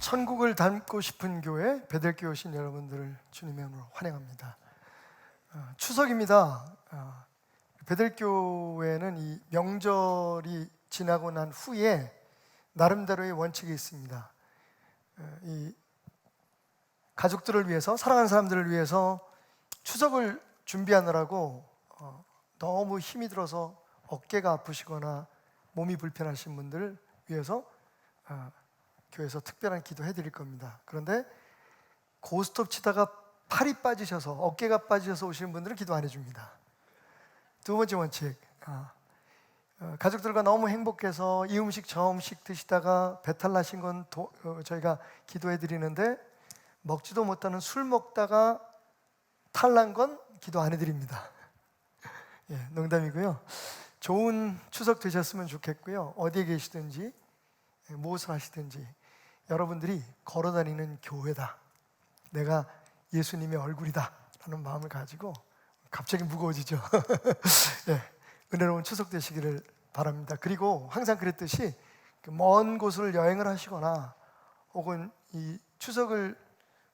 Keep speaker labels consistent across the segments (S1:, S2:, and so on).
S1: 천국을 닮고 싶은 교회 베델교회 오신 여러분들을 주님의 이름으로 환영합니다. 추석입니다. 베델교회는 이 명절이 지나고 난 후에 나름대로의 원칙이 있습니다. 이 가족들을 위해서, 사랑하는 사람들을 위해서 추석을 준비하느라고 너무 힘이 들어서 어깨가 아프시거나 몸이 불편하신 분들을 위해서 교회에서 특별한 기도 해드릴 겁니다. 그런데 고스톱 치다가 팔이 빠지셔서, 어깨가 빠지셔서 오시는 분들은 기도 안 해줍니다. 두 번째 원칙, 가족들과 너무 행복해서 이 음식 저 음식 드시다가 배탈 나신 건 저희가 기도해 드리는데, 먹지도 못하는 술 먹다가 탈난 건 기도 안 해드립니다. 예, 농담이고요. 좋은 추석 되셨으면 좋겠고요. 어디에 계시든지 무엇을 하시든지 여러분들이 걸어다니는 교회다, 내가 예수님의 얼굴이다 라는 마음을 가지고, 갑자기 무거워지죠. 예, 은혜로운 추석 되시기를 바랍니다. 그리고 항상 그랬듯이 먼 곳을 여행을 하시거나 혹은 이 추석을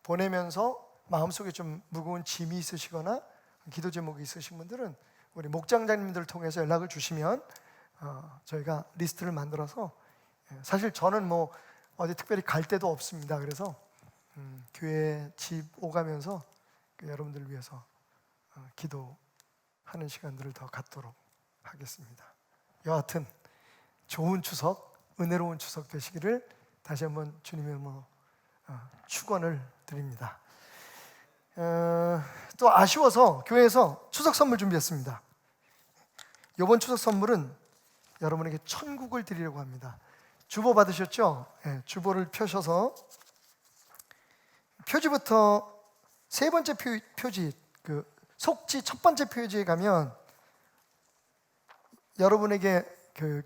S1: 보내면서 마음속에 좀 무거운 짐이 있으시거나 기도 제목이 있으신 분들은 우리 목장장님들을 통해서 연락을 주시면 저희가 리스트를 만들어서, 사실 저는 뭐 어디 특별히 갈 데도 없습니다. 그래서 교회 집 오가면서 여러분들을 위해서 기도하는 시간들을 더 갖도록 하겠습니다. 여하튼 좋은 추석, 은혜로운 추석 되시기를 다시 한번 주님의 이름으로 축원을 드립니다. 또 아쉬워서 교회에서 추석 선물 준비했습니다. 이번 추석 선물은 여러분에게 천국을 드리려고 합니다. 주보 받으셨죠? 네, 주보를 펴셔서 표지부터 세 번째 표지, 속지 첫 번째 표지에 가면 여러분에게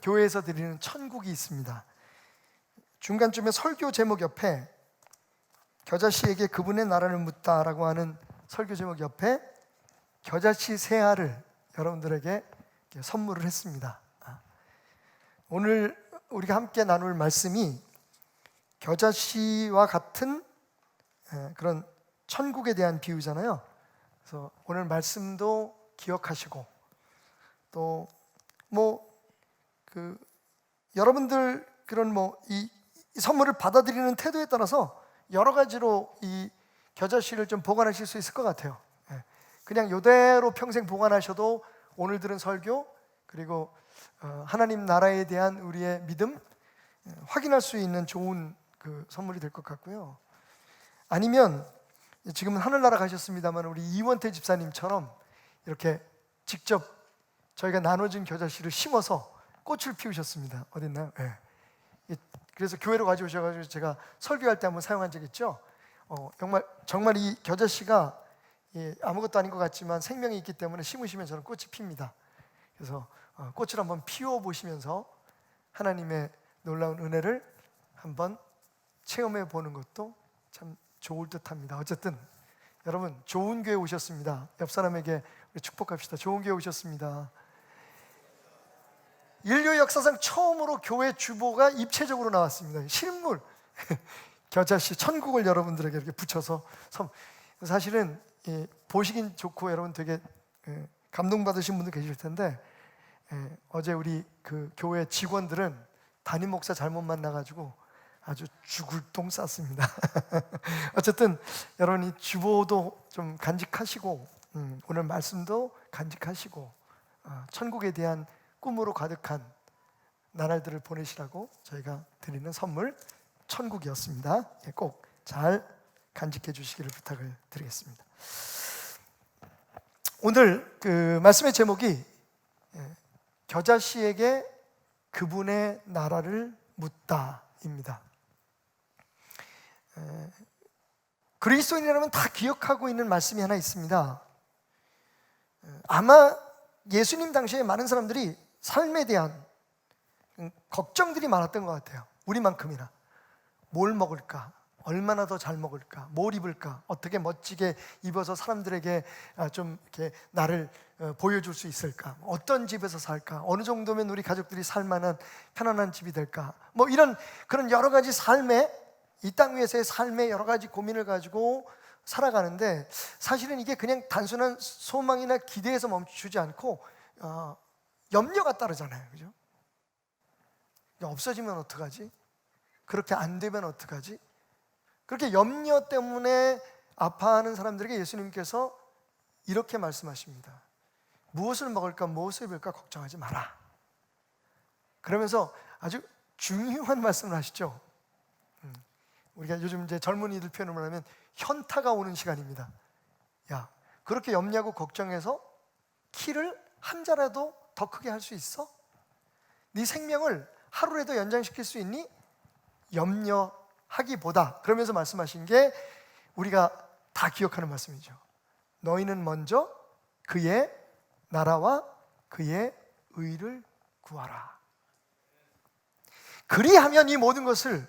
S1: 교회에서 드리는 천국이 있습니다. 중간쯤에 설교 제목 옆에 겨자씨에게 그분의 나라를 묻다라고 하는 설교 제목 옆에 겨자씨 세 알을 여러분들에게 선물을 했습니다. 오늘 우리가 함께 나눌 말씀이 겨자씨와 같은 그런 천국에 대한 비유잖아요. 그래서 오늘 말씀도 기억하시고, 또 여러분들 그런 이 선물을 받아들이는 태도에 따라서 여러 가지로 이 겨자씨를 좀 보관하실 수 있을 것 같아요. 그냥 이대로 평생 보관하셔도 오늘 들은 설교, 그리고 하나님 나라에 대한 우리의 믿음 확인할 수 있는 좋은 선물이 될 것 같고요. 아니면 지금은 하늘나라 가셨습니다만 우리 이원태 집사님처럼 이렇게 직접 저희가 나눠진 겨자씨를 심어서 꽃을 피우셨습니다. 어딨나요? 네. 그래서 교회로 가져오셔가지고 제가 설교할 때 한번 사용한 적 있죠. 정말 이 겨자씨가 아무것도 아닌 것 같지만 생명이 있기 때문에 심으시면 저는 꽃이 핍니다. 그래서 꽃을 한번 피워보시면서 하나님의 놀라운 은혜를 한번 체험해 보는 것도 참 좋을 듯합니다. 어쨌든 여러분, 좋은 교회 오셨습니다. 옆 사람에게 우리 축복합시다. 좋은 교회 오셨습니다. 인류 역사상 처음으로 교회 주보가 입체적으로 나왔습니다. 실물 겨자씨 천국을 여러분들에게 이렇게 붙여서 사실은 보시긴 좋고 여러분 되게 감동받으신 분들 계실 텐데, 어제 우리 교회 직원들은 담임 목사 잘못 만나가지고 아주 죽을 똥 쌌습니다. 어쨌든 여러분 이 주보도 좀 간직하시고 오늘 말씀도 간직하시고 천국에 대한 꿈으로 가득한 나날들을 보내시라고 저희가 드리는 선물 천국이었습니다. 꼭 잘 간직해 주시기를 부탁을 드리겠습니다. 오늘 말씀의 제목이 겨자씨에게 그분의 나라를 묻다입니다. 그리스도인이라면 다 기억하고 있는 말씀이 하나 있습니다. 아마 예수님 당시에 많은 사람들이 삶에 대한 걱정들이 많았던 것 같아요. 우리만큼이나. 뭘 먹을까? 얼마나 더 잘 먹을까? 뭘 입을까? 어떻게 멋지게 입어서 사람들에게 좀 이렇게 나를 보여줄 수 있을까? 어떤 집에서 살까? 어느 정도면 우리 가족들이 살만한 편안한 집이 될까? 이런 그런 여러 가지 삶에 이 땅 위에서의 삶의 여러 가지 고민을 가지고 살아가는데, 사실은 이게 그냥 단순한 소망이나 기대에서 멈추지 않고 염려가 따르잖아요. 그죠? 없어지면 어떡하지? 그렇게 안 되면 어떡하지? 그렇게 염려 때문에 아파하는 사람들에게 예수님께서 이렇게 말씀하십니다. 무엇을 먹을까 무엇을 입을까 걱정하지 마라. 그러면서 아주 중요한 말씀을 하시죠. 우리가 요즘 이제 젊은이들 표현을 하면 현타가 오는 시간입니다. 야, 그렇게 염려하고 걱정해서 키를 한 자라도 더 크게 할 수 있어? 네 생명을 하루라도 연장시킬 수 있니? 염려하기보다, 그러면서 말씀하신 게 우리가 다 기억하는 말씀이죠. 너희는 먼저 그의 나라와 그의 의를 구하라. 그리하면 이 모든 것을,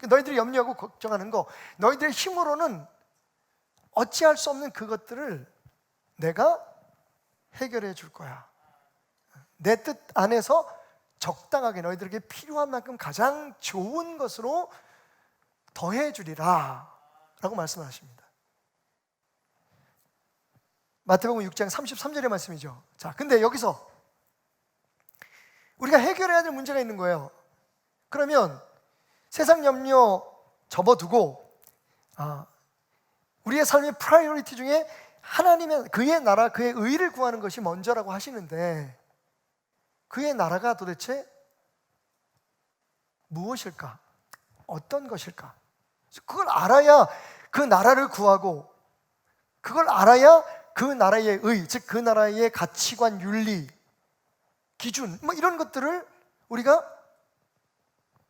S1: 너희들이 염려하고 걱정하는 거, 너희들의 힘으로는 어찌할 수 없는 그것들을 내가 해결해 줄 거야. 내 뜻 안에서 적당하게 너희들에게 필요한 만큼 가장 좋은 것으로 더해 주리라 라고 말씀하십니다. 마태복음 6장 33절의 말씀이죠. 자, 근데 여기서 우리가 해결해야 될 문제가 있는 거예요. 그러면 세상 염려 접어두고 우리의 삶의 프라이어리티 중에 하나님의 그의 나라, 그의 의를 구하는 것이 먼저라고 하시는데, 그의 나라가 도대체 무엇일까? 어떤 것일까? 그걸 알아야 그 나라를 구하고, 그걸 알아야 그 나라의 의, 즉 그 나라의 가치관, 윤리, 기준, 뭐 이런 것들을 우리가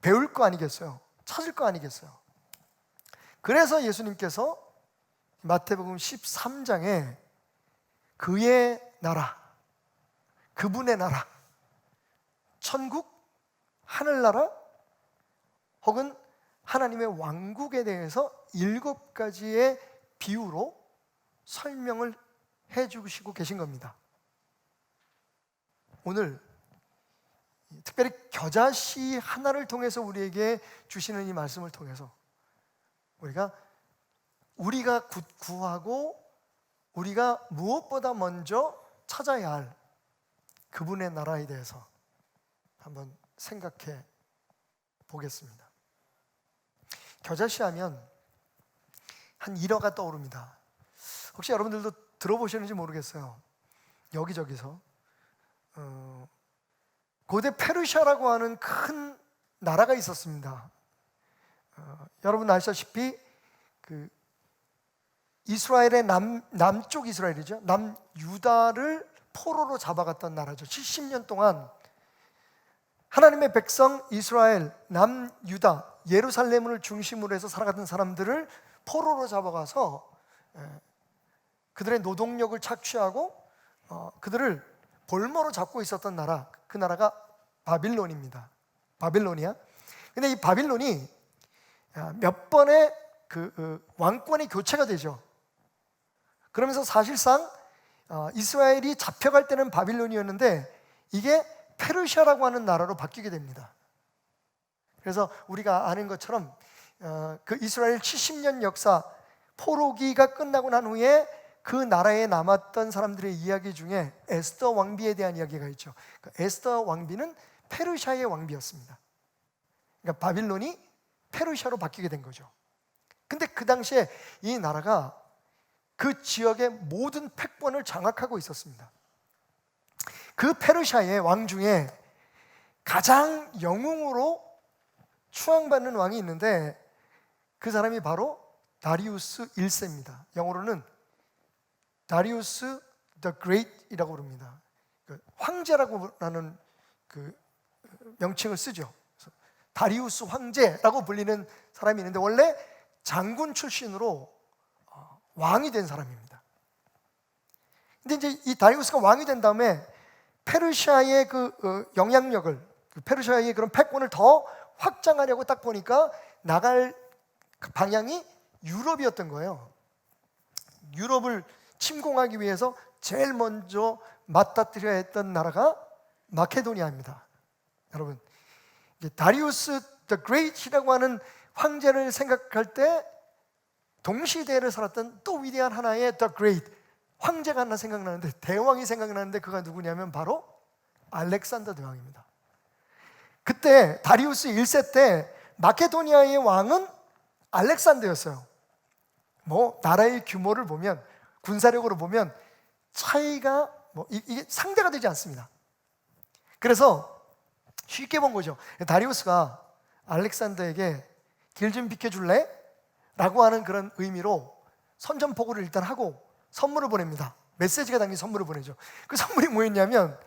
S1: 배울 거 아니겠어요? 찾을 거 아니겠어요? 그래서 예수님께서 마태복음 13장에 그의 나라, 그분의 나라, 천국, 하늘나라 혹은 하나님의 왕국에 대해서 7가지의 비유로 설명을 해주시고 계신 겁니다. 오늘 특별히 겨자씨 하나를 통해서 우리에게 주시는 이 말씀을 통해서 우리가 구하고 우리가 무엇보다 먼저 찾아야 할 그분의 나라에 대해서 한번 생각해 보겠습니다. 겨자씨 하면 한 일화가 떠오릅니다. 혹시 여러분들도 들어보셨는지 모르겠어요. 여기저기서 고대 페르시아라고 하는 큰 나라가 있었습니다. 여러분 아시다시피 그 이스라엘의 남쪽 이스라엘이죠. 남유다를 포로로 잡아갔던 나라죠. 70년 동안 하나님의 백성 이스라엘, 남유다, 예루살렘을 중심으로 해서 살아가던 사람들을 포로로 잡아가서 그들의 노동력을 착취하고 그들을 볼모로 잡고 있었던 나라, 그 나라가 바빌론입니다. 바빌로니아. 근데 이 바빌론이 몇 번의 왕권의 교체가 되죠. 그러면서 사실상 이스라엘이 잡혀갈 때는 바빌론이었는데 이게 페르시아라고 하는 나라로 바뀌게 됩니다. 그래서 우리가 아는 것처럼 그 이스라엘 70년 역사, 포로기가 끝나고 난 후에 그 나라에 남았던 사람들의 이야기 중에 에스더 왕비에 대한 이야기가 있죠. 그 에스더 왕비는 페르시아의 왕비였습니다. 그러니까 바빌론이 페르시아로 바뀌게 된 거죠. 근데 그 당시에 이 나라가 그 지역의 모든 패권을 장악하고 있었습니다. 그 페르시아의 왕 중에 가장 영웅으로 추앙받는 왕이 있는데 그 사람이 바로 다리우스 1세입니다. 영어로는 다리우스 the Great이라고 부릅니다. 황제라고 하는 그 명칭을 쓰죠. 다리우스 황제라고 불리는 사람이 있는데 원래 장군 출신으로 왕이 된 사람입니다. 근데 이제 이 다리우스가 왕이 된 다음에 페르시아의 그 영향력을, 페르시아의 그런 패권을 더 확장하려고 딱 보니까 나갈 방향이 유럽이었던 거예요. 유럽을 침공하기 위해서 제일 먼저 맞닥뜨려야 했던 나라가 마케도니아입니다. 여러분, 다리우스 the Great이라고 하는 황제를 생각할 때 동시대를 살았던 또 위대한 하나의 The Great 황제가 하나 생각나는데, 대왕이 생각나는데, 그가 누구냐면 바로 알렉산더 대왕입니다. 그때 다리우스 1세 때 마케도니아의 왕은 알렉산더였어요. 뭐 나라의 규모를 보면, 군사력으로 보면 차이가 이게 상대가 되지 않습니다. 그래서 쉽게 본 거죠. 다리우스가 알렉산더에게 길 좀 비켜줄래? 라고 하는 그런 의미로 선전포고를 일단 하고 선물을 보냅니다. 메시지가 담긴 선물을 보내죠. 그 선물이 뭐였냐면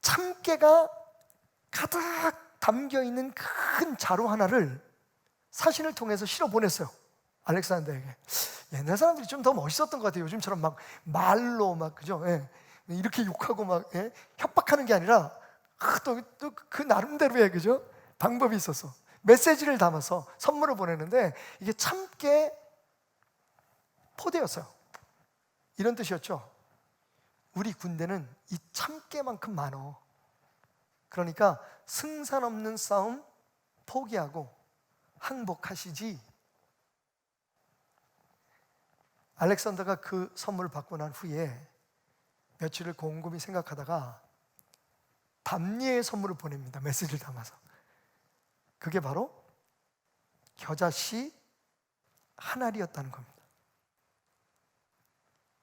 S1: 참깨가 가득 담겨있는 큰 자루 하나를 사신을 통해서 실어 보냈어요. 알렉산더에게. 옛날 사람들이 좀 더 멋있었던 것 같아요. 요즘처럼 막 말로 막, 그죠? 이렇게 욕하고 막 협박하는 게 아니라 또 그 나름대로의, 그죠? 방법이 있었어. 메시지를 담아서 선물을 보내는데 이게 참깨 포대였어요. 이런 뜻이었죠. 우리 군대는 이 참깨만큼 많어. 그러니까 승산 없는 싸움 포기하고 항복하시지. 알렉산더가 그 선물을 받고 난 후에 며칠을 곰곰이 생각하다가 답례의 선물을 보냅니다. 메시지를 담아서. 그게 바로 겨자씨 한 알이었다는 겁니다.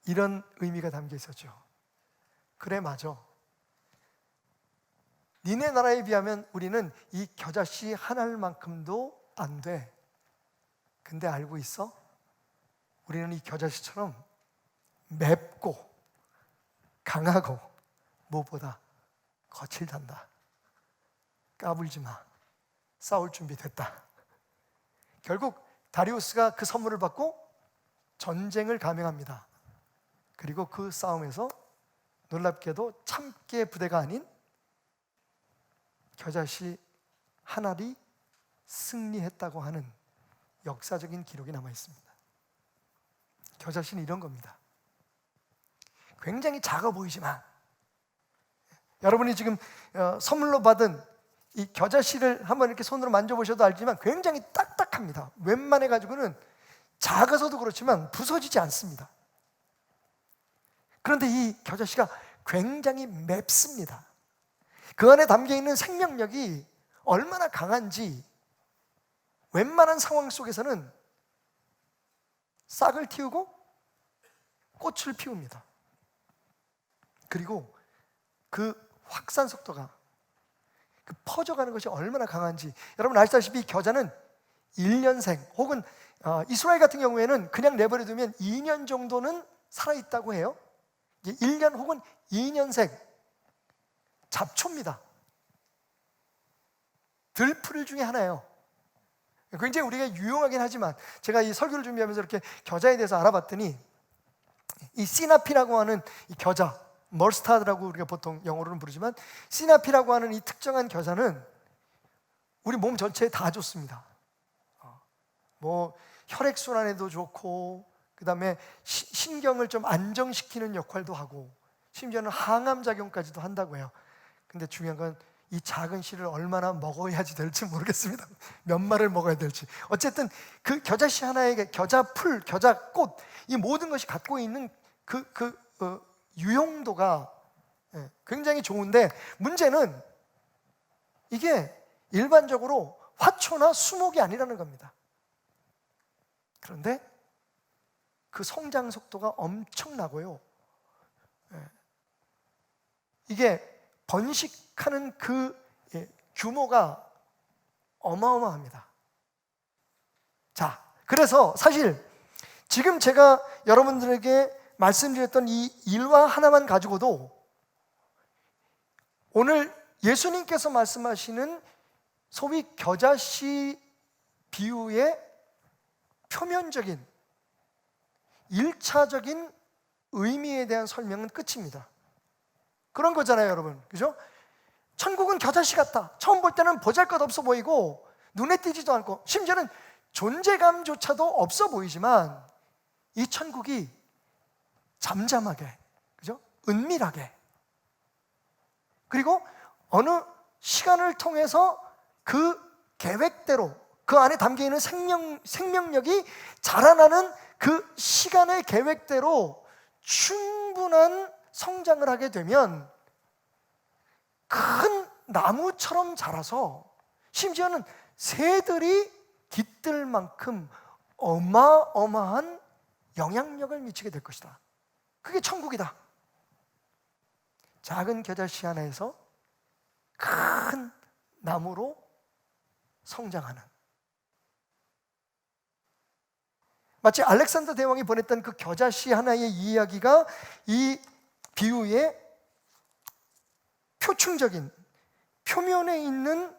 S1: 이런 의미가 담겨 있었죠. 그래, 맞아. 니네 나라에 비하면 우리는 이 겨자씨 한 알만큼도 안 돼. 근데 알고 있어? 우리는 이 겨자씨처럼 맵고 강하고 무엇보다 거칠단다. 까불지 마. 싸울 준비 됐다. 결국 다리우스가 그 선물을 받고 전쟁을 감행합니다. 그리고 그 싸움에서 놀랍게도 참깨 부대가 아닌 겨자씨 한 알이 승리했다고 하는 역사적인 기록이 남아 있습니다. 겨자씨는 이런 겁니다. 굉장히 작아 보이지만 여러분이 지금 선물로 받은 이 겨자씨를 한번 이렇게 손으로 만져보셔도 알지만 굉장히 딱딱합니다. 웬만해 가지고는 작아서도 그렇지만 부서지지 않습니다. 그런데 이 겨자씨가 굉장히 맵습니다. 그 안에 담겨있는 생명력이 얼마나 강한지 웬만한 상황 속에서는 싹을 틔우고 꽃을 피웁니다. 그리고 그 확산 속도가, 그 퍼져가는 것이 얼마나 강한지 여러분 아시다시피 겨자는 1년생 혹은 이스라엘 같은 경우에는 그냥 내버려두면 2년 정도는 살아있다고 해요. 1년 혹은 2년생 잡초입니다. 들풀 중에 하나예요. 굉장히 우리가 유용하긴 하지만 제가 이 설교를 준비하면서 이렇게 겨자에 대해서 알아봤더니 이 시나피라고 하는 이 겨자, 머스타드라고 우리가 보통 영어로는 부르지만 시나피라고 하는 이 특정한 겨자는 우리 몸 전체에 다 좋습니다. 뭐 혈액순환에도 좋고 그 다음에 신경을 좀 안정시키는 역할도 하고 심지어는 항암작용까지도 한다고 해요. 근데 중요한 건 이 작은 씨를 얼마나 먹어야지 될지 모르겠습니다. 몇 마리를 먹어야 될지. 어쨌든 그 겨자씨 하나에게 겨자풀, 겨자꽃 이 모든 것이 갖고 있는 유용도가 굉장히 좋은데 문제는 이게 일반적으로 화초나 수목이 아니라는 겁니다. 그런데 그 성장 속도가 엄청나고요. 이게 번식하는 그 규모가 어마어마합니다. 자, 그래서 사실 지금 제가 여러분들에게 말씀드렸던 이 일화 하나만 가지고도 오늘 예수님께서 말씀하시는 소위 겨자씨 비유의 표면적인 1차적인 의미에 대한 설명은 끝입니다. 그런 거잖아요, 여러분. 그죠? 천국은 겨자씨 같다. 처음 볼 때는 보잘것없어 보이고 눈에 띄지도 않고 심지어는 존재감조차도 없어 보이지만 이 천국이 잠잠하게, 그죠? 은밀하게, 그리고 어느 시간을 통해서 그 계획대로 그 안에 담겨있는 생명력이 자라나는 그 시간의 계획대로 충분한 성장을 하게 되면 큰 나무처럼 자라서 심지어는 새들이 깃들 만큼 어마어마한 영향력을 미치게 될 것이다. 그게 천국이다. 작은 겨자씨 하나에서 큰 나무로 성장하는, 마치 알렉산더 대왕이 보냈던 그 겨자씨 하나의 이야기가 이 비유의 표층적인 표면에 있는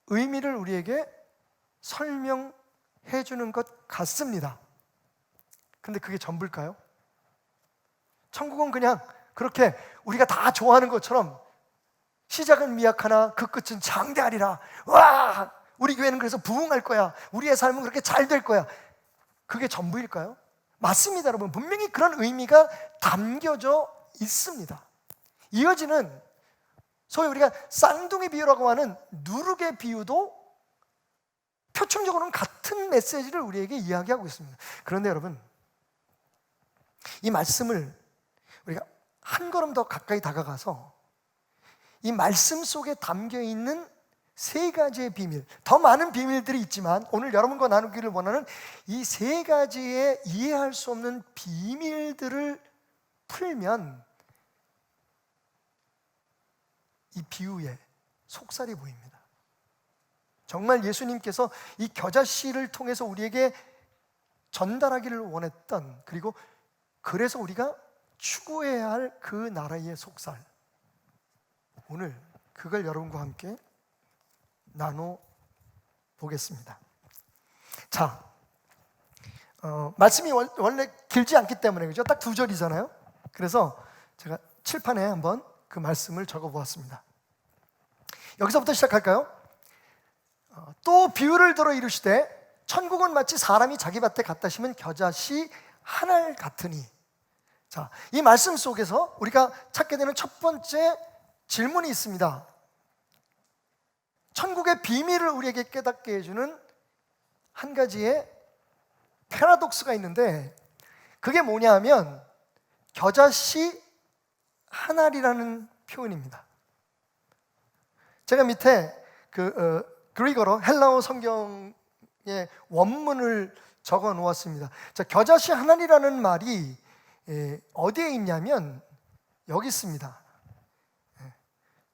S1: 의미를 우리에게 설명해 주는 것 같습니다. 근데 그게 전부일까요? 천국은 그냥 그렇게 우리가 다 좋아하는 것처럼 시작은 미약하나 그 끝은 장대하리라, 와, 우리 교회는 그래서 부흥할 거야, 우리의 삶은 그렇게 잘 될 거야, 그게 전부일까요? 맞습니다, 여러분. 분명히 그런 의미가 담겨져 있습니다. 이어지는 소위 우리가 쌍둥이 비유라고 하는 누룩의 비유도 표층적으로는 같은 메시지를 우리에게 이야기하고 있습니다. 그런데 여러분, 이 말씀을 우리가 한 걸음 더 가까이 다가가서 이 말씀 속에 담겨있는 세 가지의 비밀, 더 많은 비밀들이 있지만 오늘 여러분과 나누기를 원하는 이 세 가지의 이해할 수 없는 비밀들을 풀면 이 비유에 속살이 보입니다. 정말 예수님께서 이 겨자씨를 통해서 우리에게 전달하기를 원했던, 그리고 그래서 우리가 추구해야 할 그 나라의 속살, 오늘 그걸 여러분과 함께 나눠보겠습니다. 자, 말씀이 원래 길지 않기 때문에, 그죠? 딱 2절이잖아요. 그래서 제가 칠판에 한번 그 말씀을 적어보았습니다. 여기서부터 시작할까요? 또 비유를 들어 이르시되 천국은 마치 사람이 자기 밭에 갖다 심은 겨자씨 하나를 같으니. 자, 이 말씀 속에서 우리가 찾게 되는 첫 번째 질문이 있습니다. 천국의 비밀을 우리에게 깨닫게 해주는 한 가지의 패러독스가 있는데, 그게 뭐냐 하면 겨자씨 하나리라는 표현입니다. 제가 밑에 그리거로 헬라어 성경의 원문을 적어 놓았습니다. 자, 겨자씨 하나리라는 말이 어디에 있냐면 여기 있습니다.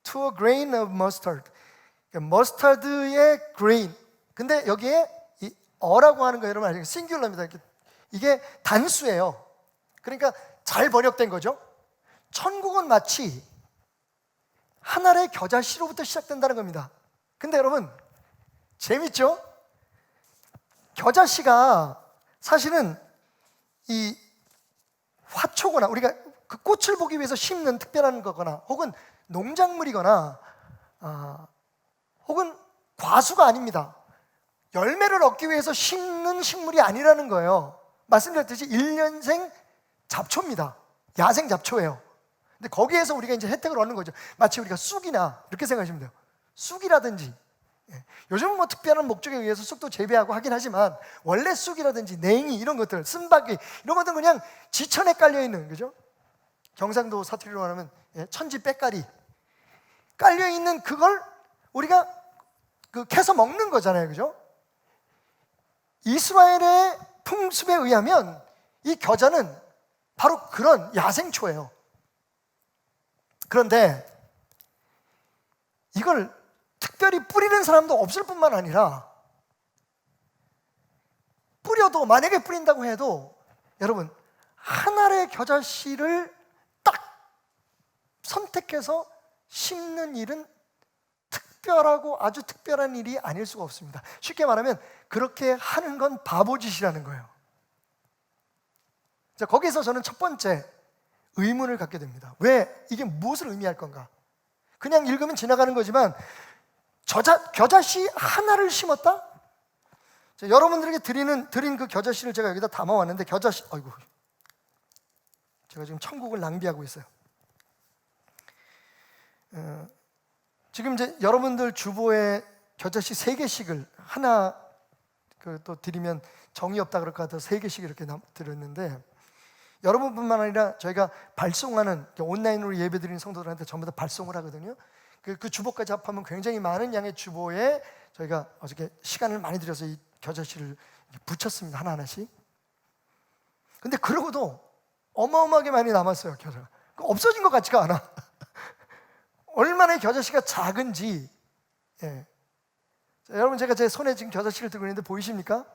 S1: To a grain of mustard. 머스타드의 grain. 근데 여기에 이 어라고 하는 거 여러분 아시죠? 싱귤러입니다. 이게 단수예요. 그러니까 잘 번역된 거죠. 천국은 마치 한 알의 겨자씨로부터 시작된다는 겁니다. 근데 여러분, 재밌죠? 겨자씨가 사실은 이 화초거나 우리가 그 꽃을 보기 위해서 심는 특별한 거거나, 혹은 농작물이거나 혹은 과수가 아닙니다. 열매를 얻기 위해서 심는 식물이 아니라는 거예요. 말씀드렸듯이 1년생 잡초입니다. 야생 잡초예요. 근데 거기에서 우리가 이제 혜택을 얻는 거죠. 마치 우리가 쑥이나 이렇게 생각하시면 돼요. 쑥이라든지, 요즘은 뭐 특별한 목적에 의해서 쑥도 재배하고 하긴 하지만, 원래 쑥이라든지 냉이 이런 것들, 쓴바귀 이런 것들은 그냥 지천에 깔려있는, 그죠? 경상도 사투리로 말하면 천지 빽가리 깔려있는 그걸 우리가 캐서 먹는 거잖아요, 그죠? 이스라엘의 풍습에 의하면 이 겨자는 바로 그런 야생초예요. 그런데 이걸 특별히 뿌리는 사람도 없을 뿐만 아니라, 뿌려도, 만약에 뿌린다고 해도 여러분, 한 알의 겨자씨를 딱 선택해서 심는 일은 특별하고 아주 특별한 일이 아닐 수가 없습니다. 쉽게 말하면 그렇게 하는 건 바보짓이라는 거예요. 자, 거기서 저는 첫 번째 의문을 갖게 됩니다. 왜? 이게 무엇을 의미할 건가? 그냥 읽으면 지나가는 거지만 겨자씨 하나를 심었다? 자, 여러분들에게 드린 그 겨자씨를 제가 여기다 담아왔는데, 겨자씨, 아이고, 제가 지금 천국을 낭비하고 있어요. 지금 이제 여러분들 주보에 겨자씨 3개씩을 하나 또 드리면 정이 없다 그럴 것 같아서 3개씩 이렇게 드렸는데, 여러분뿐만 아니라 저희가 발송하는 온라인으로 예배드리는 성도들한테 전부 다 발송을 하거든요. 그 주보까지 합하면 굉장히 많은 양의 주보에 저희가 어저께 시간을 많이 들여서 이 겨자씨를 붙였습니다. 하나하나씩. 근데 그러고도 어마어마하게 많이 남았어요. 겨자가 없어진 것 같지가 않아. 얼마나 겨자씨가 작은지. 예. 자, 여러분, 제가 제 손에 지금 겨자씨를 들고 있는데 보이십니까?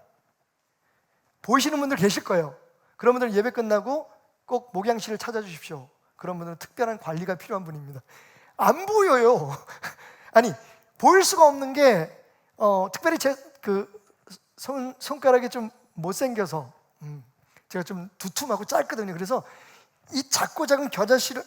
S1: 보이시는 분들 계실 거예요. 그런 분들 예배 끝나고 꼭 목양실을 찾아주십시오. 그런 분들은 특별한 관리가 필요한 분입니다. 안 보여요. 아니, 보일 수가 없는 게 특별히 제 손가락이 좀 못생겨서 제가 좀 두툼하고 짧거든요. 그래서 이 작고 작은 겨자씨를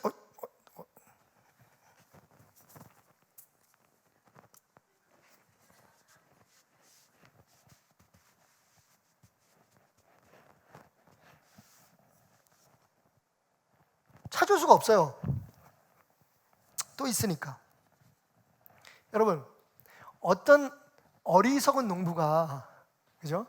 S1: 찾을 수가 없어요. 또 있으니까. 여러분, 어떤 어리석은 농부가, 그죠?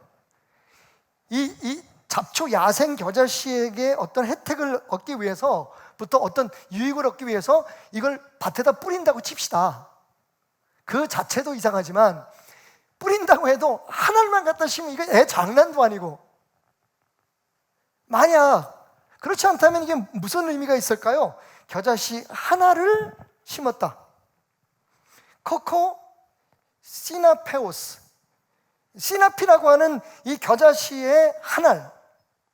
S1: 이 잡초 야생 겨자씨에게 어떤 혜택을 얻기 위해서부터 어떤 유익을 얻기 위해서 이걸 밭에다 뿌린다고 칩시다. 그 자체도 이상하지만 뿌린다고 해도 하나만 갖다 심으면 이거 애 장난도 아니고, 만약 그렇지 않다면 이게 무슨 의미가 있을까요? 겨자씨 하나를 심었다. 코코 시나페오스, 시나피라고 하는 이 겨자씨의 한 알,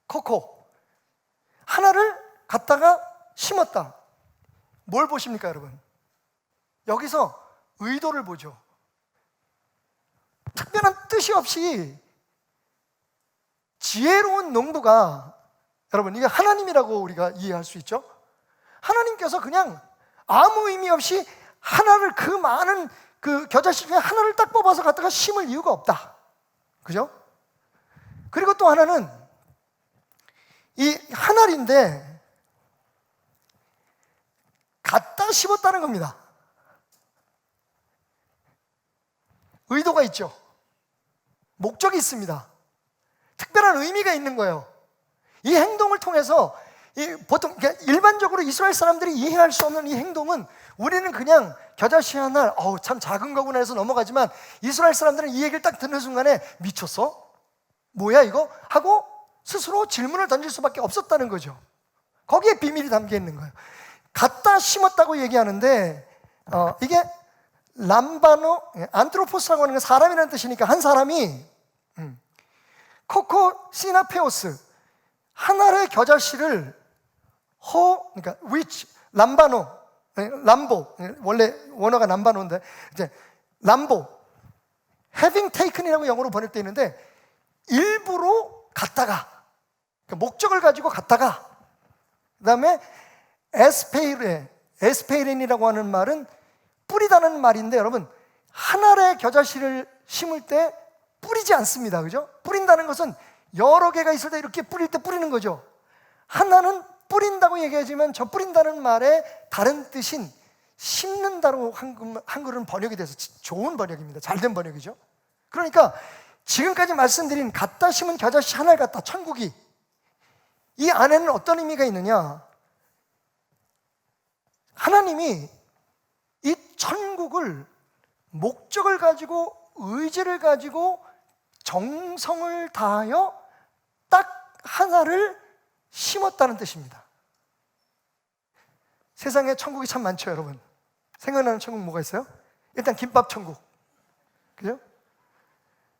S1: 코코 하나를 갖다가 심었다. 뭘 보십니까, 여러분? 여기서 의도를 보죠. 특별한 뜻이 없이 지혜로운 농부가, 여러분, 이게 하나님이라고 우리가 이해할 수 있죠? 하나님께서 그냥 아무 의미 없이 하나를, 그 많은 그 겨자씨 중에 하나를 딱 뽑아서 갖다가 심을 이유가 없다. 그죠? 그리고 또 하나는 이 한 알인데 갖다 심었다는 겁니다. 의도가 있죠. 목적이 있습니다. 특별한 의미가 있는 거예요. 이 행동을 통해서 보통 일반적으로 이스라엘 사람들이 이해할 수 없는 이 행동은, 우리는 그냥 겨자씨 한 알, 참 작은 거구나 해서 넘어가지만, 이스라엘 사람들은 이 얘기를 딱 듣는 순간에 미쳤어? 뭐야 이거? 하고 스스로 질문을 던질 수밖에 없었다는 거죠. 거기에 비밀이 담겨 있는 거예요. 갖다 심었다고 얘기하는데 이게 람바노, 안트로포스라고 하는 건 사람이라는 뜻이니까, 한 사람이 코코 시나페오스 한 알의 겨자씨를 그러니까 which 람바노, 람보, 원래 원어가 람바노인데 이제 람보, having taken이라고 영어로 번역되어 있는데, 일부러 갖다가, 그러니까 목적을 가지고 갖다가, 그 다음에 에스페이렌이라고 하는 말은 뿌리다는 말인데, 여러분, 한 알의 겨자씨를 심을 때 뿌리지 않습니다. 그죠? 뿌린다는 것은 여러 개가 있을 때 이렇게 뿌릴 때 뿌리는 거죠. 하나는 뿌린다고 얘기하지만 저 뿌린다는 말의 다른 뜻인 심는다로 한글은 번역이 돼서 좋은 번역입니다. 잘된 번역이죠. 그러니까 지금까지 말씀드린 갖다 심은 겨자씨 하나를 갖다, 천국이, 이 안에는 어떤 의미가 있느냐? 하나님이 이 천국을 목적을 가지고, 의지를 가지고, 정성을 다하여 딱 하나를 심었다는 뜻입니다. 세상에 천국이 참 많죠, 여러분. 생각나는 천국 뭐가 있어요? 일단 김밥 천국, 그죠?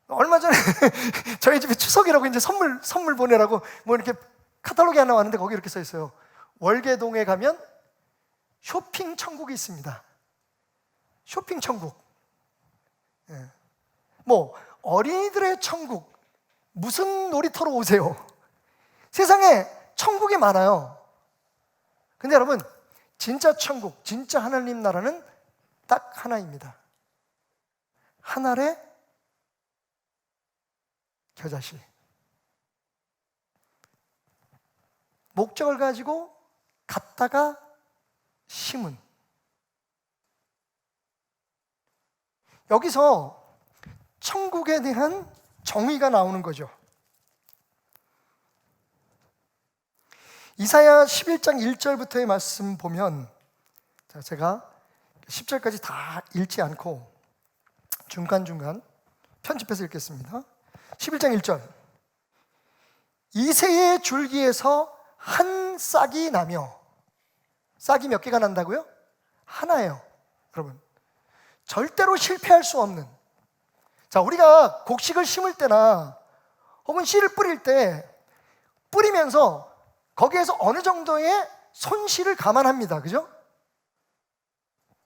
S1: 얼마 전에 저희 집에 추석이라고 이제 선물 보내라고 뭐 이렇게 카탈로그 하나 왔는데, 거기 이렇게 써 있어요. 월계동에 가면 쇼핑 천국이 있습니다. 쇼핑 천국. 예. 뭐 어린이들의 천국, 무슨 놀이터로 오세요? 세상에 천국이 많아요. 근데 여러분, 진짜 천국, 진짜 하나님 나라는 딱 하나입니다. 한 알의 겨자씨. 목적을 가지고 갖다가 심은, 여기서 천국에 대한 정의가 나오는 거죠. 이사야 11장 1절부터의 말씀 보면, 제가 10절까지 다 읽지 않고 중간중간 편집해서 읽겠습니다. 11장 1절. 이새의 줄기에서 한 싹이 나며, 싹이 몇 개가 난다고요? 하나예요. 여러분, 절대로 실패할 수 없는. 자, 우리가 곡식을 심을 때나 혹은 씨를 뿌릴 때 뿌리면서 거기에서 어느 정도의 손실을 감안합니다. 그죠?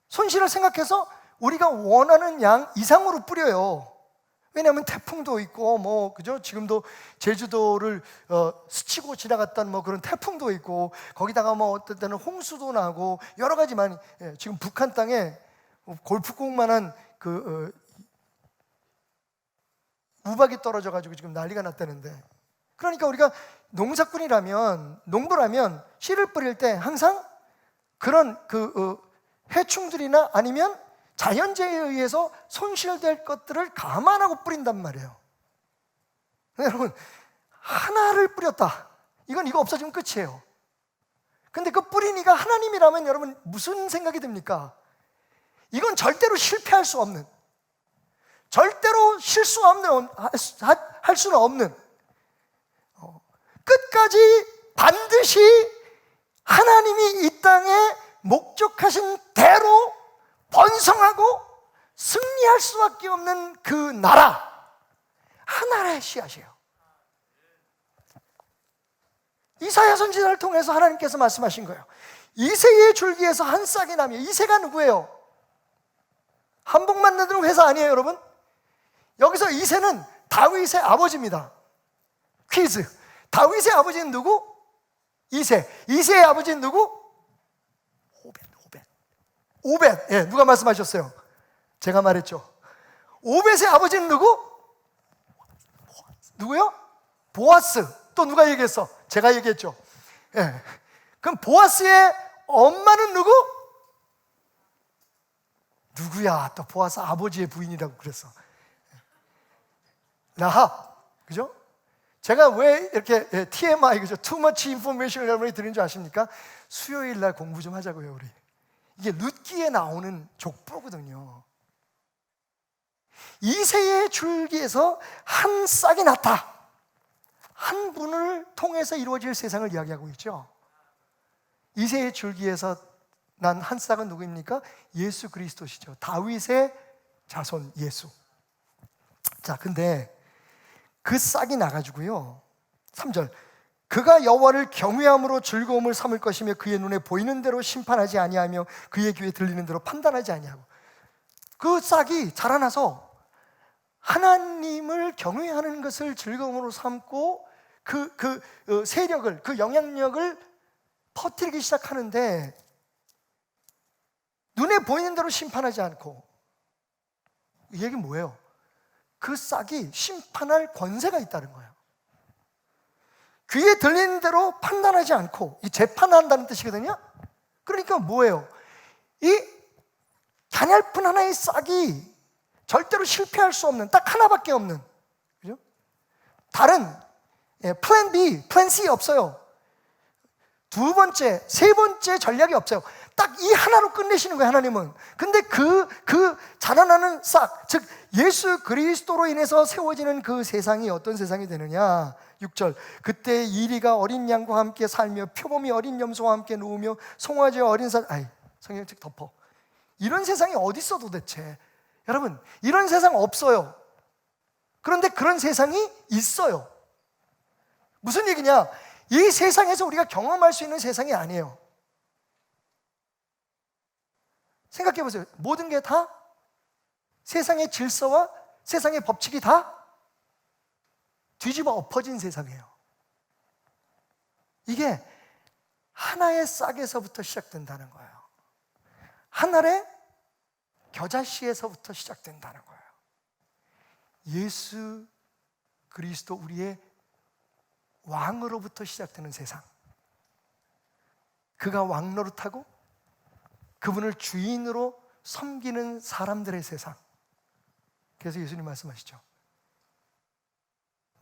S1: 손실을 생각해서 우리가 원하는 양 이상으로 뿌려요. 왜냐하면 태풍도 있고, 그죠? 지금도 제주도를 스치고 지나갔던 그런 태풍도 있고, 거기다가 어떤 때는 홍수도 나고 여러 가지만, 지금 북한 땅에 골프공만한 우박이 떨어져가지고 지금 난리가 났다는데, 그러니까 우리가 농부라면 씨를 뿌릴 때 항상 그런 해충들이나 아니면 자연재해에 의해서 손실될 것들을 감안하고 뿌린단 말이에요. 여러분, 하나를 뿌렸다. 이거 없어지면 끝이에요. 근데 그 뿌린 이가 하나님이라면 여러분 무슨 생각이 듭니까? 이건 절대로 실패할 수 없는, 절대로 실수 없는, 할 수는 없는, 끝까지 반드시 하나님이 이 땅에 목적하신 대로 번성하고 승리할 수밖에 없는 그 나라, 하나의 씨앗이에요. 이사야 선지자를 통해서 하나님께서 말씀하신 거예요. 이새의 줄기에서 한 싹이 나며. 이새가 누구예요? 한복 만드는 회사 아니에요, 여러분? 여기서 이새는 다윗의 아버지입니다. 퀴즈. 다윗의 아버지는 누구? 이새. 이새의 아버지는 누구? 오벳. 예, 누가 말씀하셨어요? 제가 말했죠. 오벳의 아버지는 누구? 누구요? 보아스. 또 누가 얘기했어? 제가 얘기했죠. 예. 그럼 보아스의 엄마는 누구? 누구야? 또 보아스 아버지의 부인이라고 그랬어. 라합. 그죠? 제가 왜 이렇게 TMI, 그죠? Too much information을 여러분이 드리는 줄 아십니까? 수요일 날 공부 좀 하자고요, 우리. 이게 룻기에 나오는 족보거든요. 이새의 줄기에서 한 싹이 났다. 한 분을 통해서 이루어질 세상을 이야기하고 있죠. 이새의 줄기에서 난 한 싹은 누구입니까? 예수 그리스도시죠. 다윗의 자손 예수. 자, 근데 그 싹이 나가지고요, 3절, 그가 여호와를 경외함으로 즐거움을 삼을 것이며 그의 눈에 보이는 대로 심판하지 아니하며 그의 귀에 들리는 대로 판단하지 아니하고. 그 싹이 자라나서 하나님을 경외하는 것을 즐거움으로 삼고 그 세력을, 그 영향력을 퍼뜨리기 시작하는데, 눈에 보이는 대로 심판하지 않고. 이 얘기는 뭐예요? 그 싹이 심판할 권세가 있다는 거예요. 귀에 들리는 대로 판단하지 않고, 이 재판한다는 뜻이거든요. 그러니까 뭐예요? 이 가냘픈 하나의 싹이 절대로 실패할 수 없는, 딱 하나밖에 없는, 그죠? 다른 플랜 B, 플랜 C 없어요. 두 번째, 세 번째 전략이 없어요. 딱 이 하나로 끝내시는 거예요, 하나님은. 근데 그 자라나는 싹, 즉 예수 그리스도로 인해서 세워지는 그 세상이 어떤 세상이 되느냐? 6절, 그때 이리가 어린 양과 함께 살며 표범이 어린 염소와 함께 누우며 송아지와 어린 성경책 덮어. 이런 세상이 어디 있어 도대체? 여러분, 이런 세상 없어요. 그런데 그런 세상이 있어요. 무슨 얘기냐? 이 세상에서 우리가 경험할 수 있는 세상이 아니에요. 생각해 보세요. 모든 게 다 세상의 질서와 세상의 법칙이 다 뒤집어 엎어진 세상이에요. 이게 하나의 싹에서부터 시작된다는 거예요. 하나의 겨자씨에서부터 시작된다는 거예요. 예수 그리스도 우리의 왕으로부터 시작되는 세상. 그가 왕 노릇하고 그분을 주인으로 섬기는 사람들의 세상. 그래서 예수님 말씀하시죠.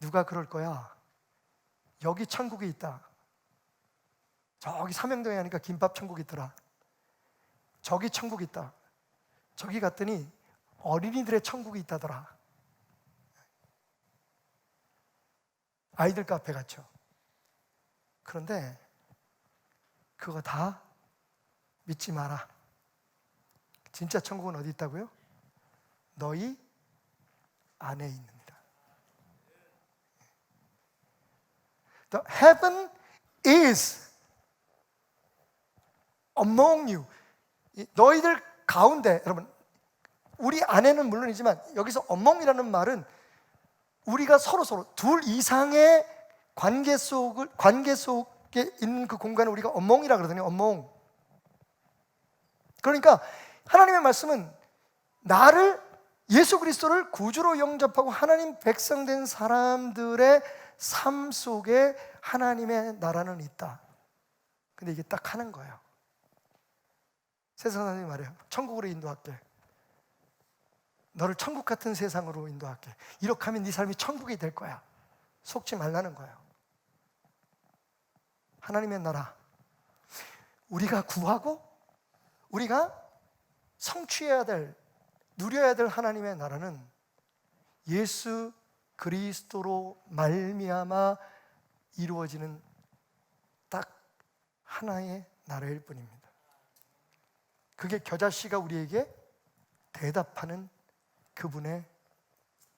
S1: 누가 그럴 거야? 여기 천국이 있다. 저기 삼명동에 하니까 김밥 천국이 있더라. 저기 천국이 있다. 저기 갔더니 어린이들의 천국이 있다더라. 아이들 카페 같죠. 그런데 그거 다 믿지 마라. 진짜 천국은 어디 있다고요? 너희 안에 있습니다. The heaven is among you. 너희들 가운데, 여러분, 우리 안에는 물론이지만 여기서 among이라는 말은 우리가 서로 둘 이상의 관계 속에 있는 그 공간을 우리가 among이라 그러거든요. among. 그러니까 하나님의 말씀은 나를, 예수 그리스도를 구주로 영접하고 하나님 백성 된 사람들의 삶 속에 하나님의 나라는 있다. 근데 이게 딱 하는 거예요. 세상 사람이 말해요. 천국으로 인도할게. 너를 천국 같은 세상으로 인도할게. 이렇게 하면 네 삶이 천국이 될 거야. 속지 말라는 거예요. 하나님의 나라, 우리가 구하고 우리가 성취해야 될, 누려야 될 하나님의 나라는 예수 그리스도로 말미암아 이루어지는 딱 하나의 나라일 뿐입니다. 그게 겨자씨가 우리에게 대답하는 그분의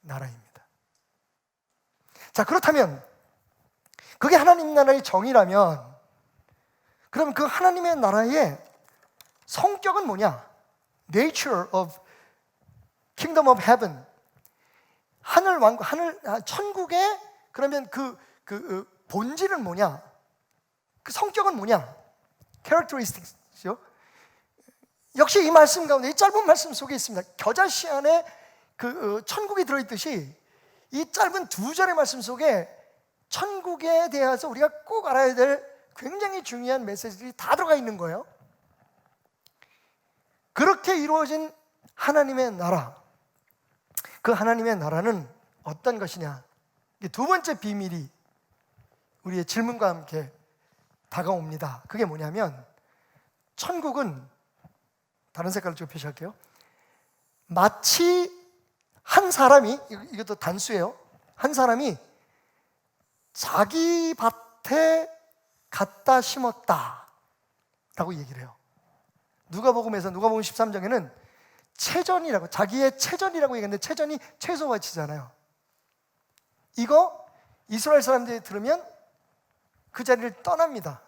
S1: 나라입니다. 자, 그렇다면 그게 하나님 나라의 정의라면, 그럼 그 하나님의 나라의 성격은 뭐냐? Nature of Kingdom of Heaven. 천국의 그러면 그 본질은 뭐냐? 그 성격은 뭐냐? Characteristics죠. 역시 이 말씀 가운데, 이 짧은 말씀 속에 있습니다. 겨자씨 안에 천국이 들어있듯이 이 짧은 2절의 말씀 속에 천국에 대해서 우리가 꼭 알아야 될 굉장히 중요한 메시지들이 다 들어가 있는 거예요. 그렇게 이루어진 하나님의 나라, 그 하나님의 나라는 어떤 것이냐? 두 번째 비밀이 우리의 질문과 함께 다가옵니다. 그게 뭐냐면, 천국은, 다른 색깔로 좀 표시할게요. 마치 한 사람이, 이것도 단수예요. 한 사람이 자기 밭에 갖다 심었다 라고 얘기를 해요. 누가복음 13장에는 채전이라고, 자기의 채전이라고 얘기하는데, 채전이 채소밭이잖아요. 이거 이스라엘 사람들이 들으면 그 자리를 떠납니다.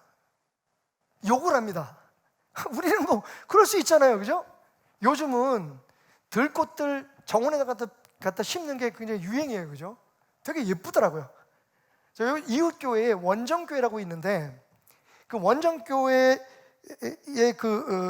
S1: 욕을 합니다. 우리는 뭐 그럴 수 있잖아요, 그죠? 요즘은 들꽃들 정원에다 갖다 심는 게 굉장히 유행이에요, 그죠? 되게 예쁘더라고요. 저 이웃교회에 원정교회라고 있는데, 그 원정교회의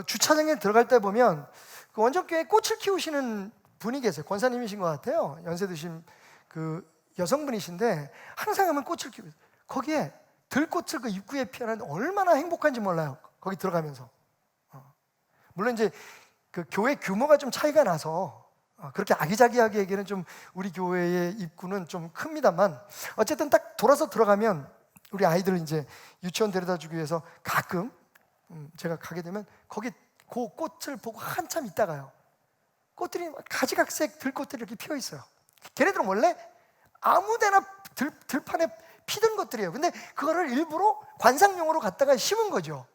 S1: 주차장에 들어갈 때 보면 그 원정교회에 꽃을 키우시는 분이 계세요. 권사님이신 것 같아요. 연세 드신 그 여성분이신데 항상 하면 꽃을 키우고, 거기에 들꽃을 그 입구에 피우는데 얼마나 행복한지 몰라요. 거기 들어가면서. 물론 이제 그 교회 규모가 좀 차이가 나서 그렇게 아기자기하게 얘기는 좀, 우리 교회의 입구는 좀 큽니다만, 어쨌든 딱 돌아서 들어가면 우리 아이들 이제 유치원 데려다 주기 위해서 가끔 제가 가게 되면 거기 그 꽃을 보고 한참 있다가요, 꽃들이 가지각색 들꽃들이 이렇게 피어 있어요. 걔네들은 원래 아무데나 들판에 피던 것들이에요. 근데 그거를 일부러 관상용으로 갖다가 심은 거죠.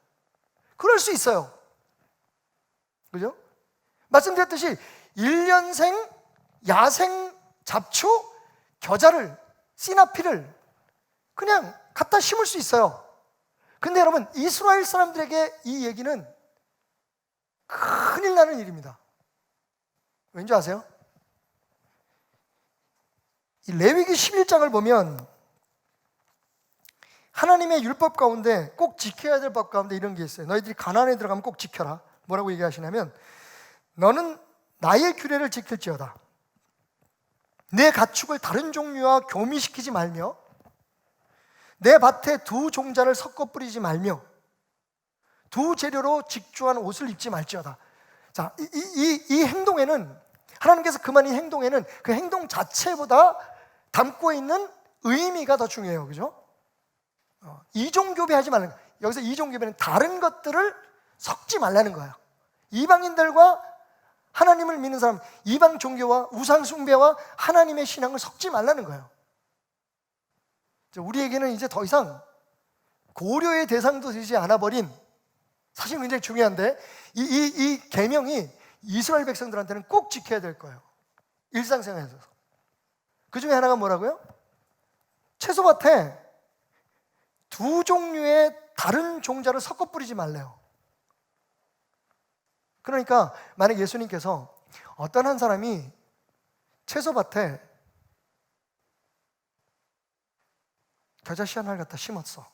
S1: 그럴 수 있어요. 그죠? 말씀드렸듯이 1년생 야생 잡초 겨자를, 씨나피를 그냥 갖다 심을 수 있어요. 근데 여러분, 이스라엘 사람들에게 이 얘기는 큰일 나는 일입니다. 왠지 아세요? 이 레위기 11장을 보면 하나님의 율법 가운데 꼭 지켜야 될 법 가운데 이런 게 있어요. 너희들이 가나안에 들어가면 꼭 지켜라. 뭐라고 얘기하시냐면, 너는 나의 규례를 지킬지어다. 내 가축을 다른 종류와 교미시키지 말며, 내 밭에 두 종자를 섞어 뿌리지 말며, 두 재료로 직조한 옷을 입지 말지어다. 자, 이 행동에는 하나님께서 그만인 행동에는 그 행동 자체보다 담고 있는 의미가 더 중요해요. 그죠? 이종교배하지 말라는 거예요. 여기서 이종교배는 다른 것들을 섞지 말라는 거예요. 이방인들과 하나님을 믿는 사람, 이방 종교와 우상 숭배와 하나님의 신앙을 섞지 말라는 거예요. 우리에게는 이제 더 이상 고려의 대상도 되지 않아버린, 사실 굉장히 중요한데 이 계명이 이스라엘 백성들한테는 꼭 지켜야 될 거예요. 일상생활에서. 그 중에 하나가 뭐라고요? 채소밭에 두 종류의 다른 종자를 섞어 뿌리지 말래요. 그러니까 만약 예수님께서 어떤 한 사람이 채소밭에 겨자씨 하나를 갖다 심었어.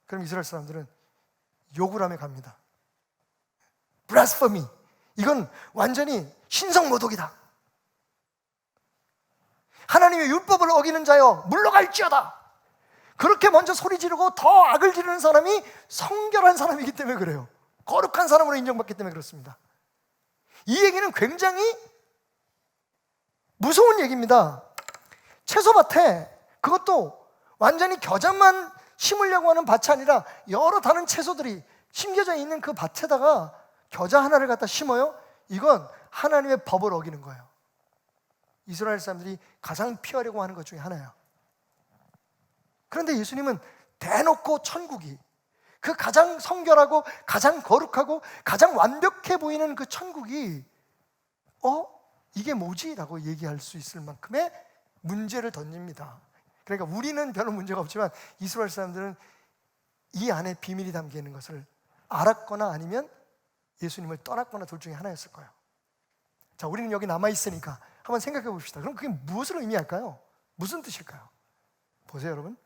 S1: 그럼 이스라엘 사람들은 욕을 하며 갑니다. 블라스퍼미. 이건 완전히 신성모독이다. 하나님의 율법을 어기는 자여 물러갈지어다. 그렇게 먼저 소리 지르고 더 악을 지르는 사람이 성결한 사람이기 때문에 그래요. 거룩한 사람으로 인정받기 때문에 그렇습니다. 이 얘기는 굉장히 무서운 얘기입니다. 채소밭에, 그것도 완전히 겨자만 심으려고 하는 밭이 아니라 여러 다른 채소들이 심겨져 있는 그 밭에다가 겨자 하나를 갖다 심어요? 이건 하나님의 법을 어기는 거예요. 이스라엘 사람들이 가장 피하려고 하는 것 중에 하나예요. 그런데 예수님은 대놓고 천국이, 그 가장 성결하고 가장 거룩하고 가장 완벽해 보이는 그 천국이 이게 뭐지? 라고 얘기할 수 있을 만큼의 문제를 던집니다. 그러니까 우리는 별로 문제가 없지만 이스라엘 사람들은 이 안에 비밀이 담겨 있는 것을 알았거나 아니면 예수님을 떠났거나 둘 중에 하나였을 거예요. 자, 우리는 여기 남아있으니까 한번 생각해 봅시다. 그럼 그게 무엇을 의미할까요? 무슨 뜻일까요? 보세요, 여러분.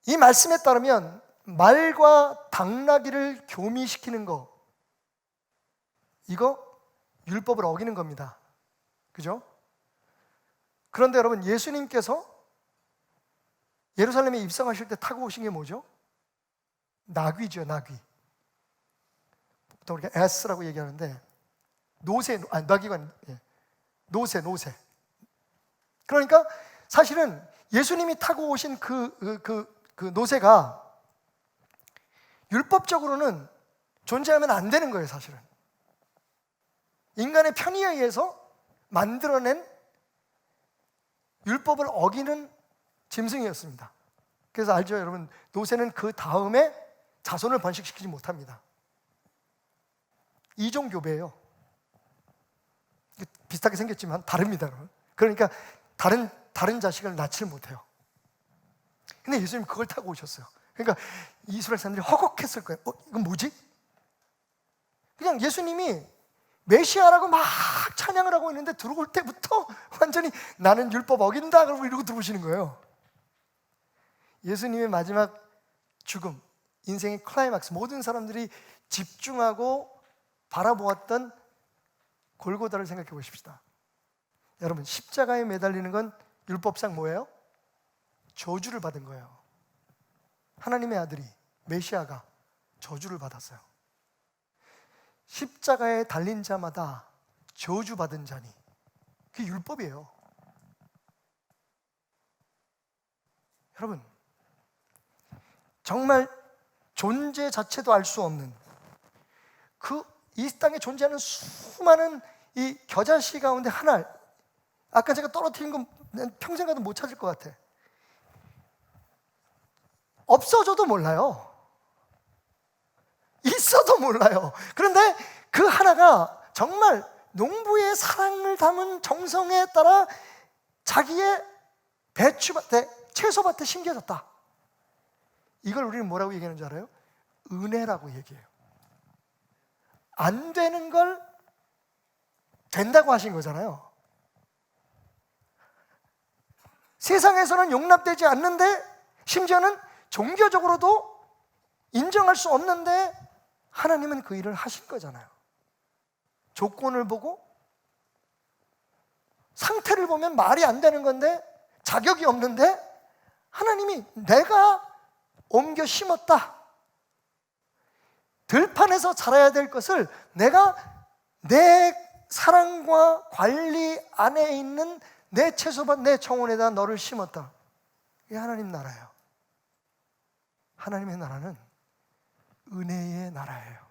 S1: 이 말씀에 따르면 말과 당나귀를 교미시키는 거, 이거 율법을 어기는 겁니다. 그죠? 그런데 여러분, 예수님께서 예루살렘에 입성하실 때 타고 오신 게 뭐죠? 나귀죠, 나귀. 보통 우리가 S라고 얘기하는데 나귀가 노새. 그러니까 사실은 예수님이 타고 오신 그 노새가 율법적으로는 존재하면 안 되는 거예요, 사실은. 인간의 편의에 의해서 만들어낸 율법을 어기는 짐승이었습니다. 그래서 알죠, 여러분? 노새는 그 다음에 자손을 번식시키지 못합니다. 이종교배예요. 비슷하게 생겼지만 다릅니다, 여러분. 그러니까 다른 자식을 낳지를 못해요. 근데 예수님 그걸 타고 오셨어요. 그러니까 이스라엘 사람들이 허걱했을 거예요. 이건 뭐지? 그냥 예수님이 메시아라고 막 찬양을 하고 있는데 들어올 때부터 완전히 나는 율법 어긴다 그러고 이러고 들어오시는 거예요. 예수님의 마지막 죽음, 인생의 클라이막스, 모든 사람들이 집중하고 바라보았던 골고다를 생각해 보십시다. 여러분, 십자가에 매달리는 건 율법상 뭐예요? 저주를 받은 거예요. 하나님의 아들이, 메시아가 저주를 받았어요. 십자가에 달린 자마다 저주받은 자니, 그게 율법이에요. 여러분, 정말 존재 자체도 알 수 없는 이 땅에 존재하는 수많은 이 겨자씨 가운데 하나, 아까 제가 떨어뜨린 건 평생 가도 못 찾을 것 같아. 없어져도 몰라요. 있어도 몰라요. 그런데 그 하나가 정말 농부의 사랑을 담은 정성에 따라 자기의 배추밭에, 채소밭에 심겨졌다. 이걸 우리는 뭐라고 얘기하는 줄 알아요? 은혜라고 얘기해요. 안 되는 걸 된다고 하신 거잖아요. 세상에서는 용납되지 않는데, 심지어는 종교적으로도 인정할 수 없는데 하나님은 그 일을 하신 거잖아요. 조건을 보고, 상태를 보면 말이 안 되는 건데, 자격이 없는데 하나님이 내가 옮겨 심었다, 들판에서 자라야 될 것을 내가 내 사랑과 관리 안에 있는 내 채소밭, 내 정원에다 너를 심었다. 이게 하나님 나라예요. 하나님의 나라는 은혜의 나라예요.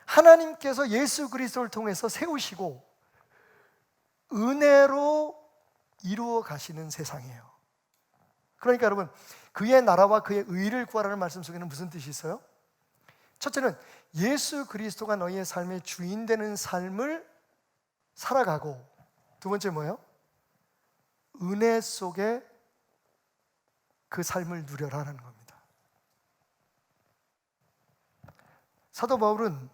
S1: 하나님께서 예수 그리스도를 통해서 세우시고 은혜로 이루어 가시는 세상이에요. 그러니까 여러분, 그의 나라와 그의 의를 구하라는 말씀 속에는 무슨 뜻이 있어요? 첫째는 예수 그리스도가 너희의 삶의 주인 되는 삶을 살아가고, 두 번째 뭐예요? 은혜 속에 그 삶을 누려라는 겁니다. 사도 바울은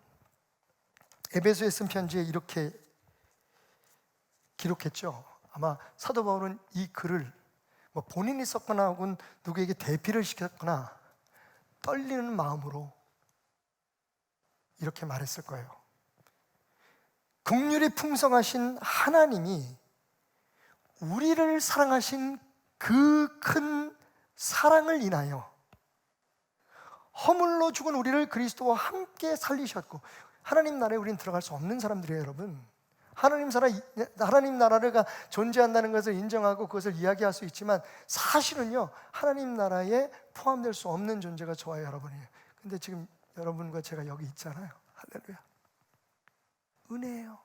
S1: 에베소에 쓴 편지에 이렇게 기록했죠. 아마 사도 바울은 이 글을 본인이 썼거나 혹은 누구에게 대피를 시켰거나 떨리는 마음으로 이렇게 말했을 거예요. 긍휼이 풍성하신 하나님이 우리를 사랑하신 그 큰 사랑을 인하여 허물로 죽은 우리를 그리스도와 함께 살리셨고, 하나님 나라에 우리는 들어갈 수 없는 사람들이에요, 여러분. 하나님 나라가 존재한다는 것을 인정하고 그것을 이야기할 수 있지만 사실은요, 하나님 나라에 포함될 수 없는 존재가 저와 여러분이에요. 근데 지금 여러분과 제가 여기 있잖아요. 할렐루야. 은혜예요.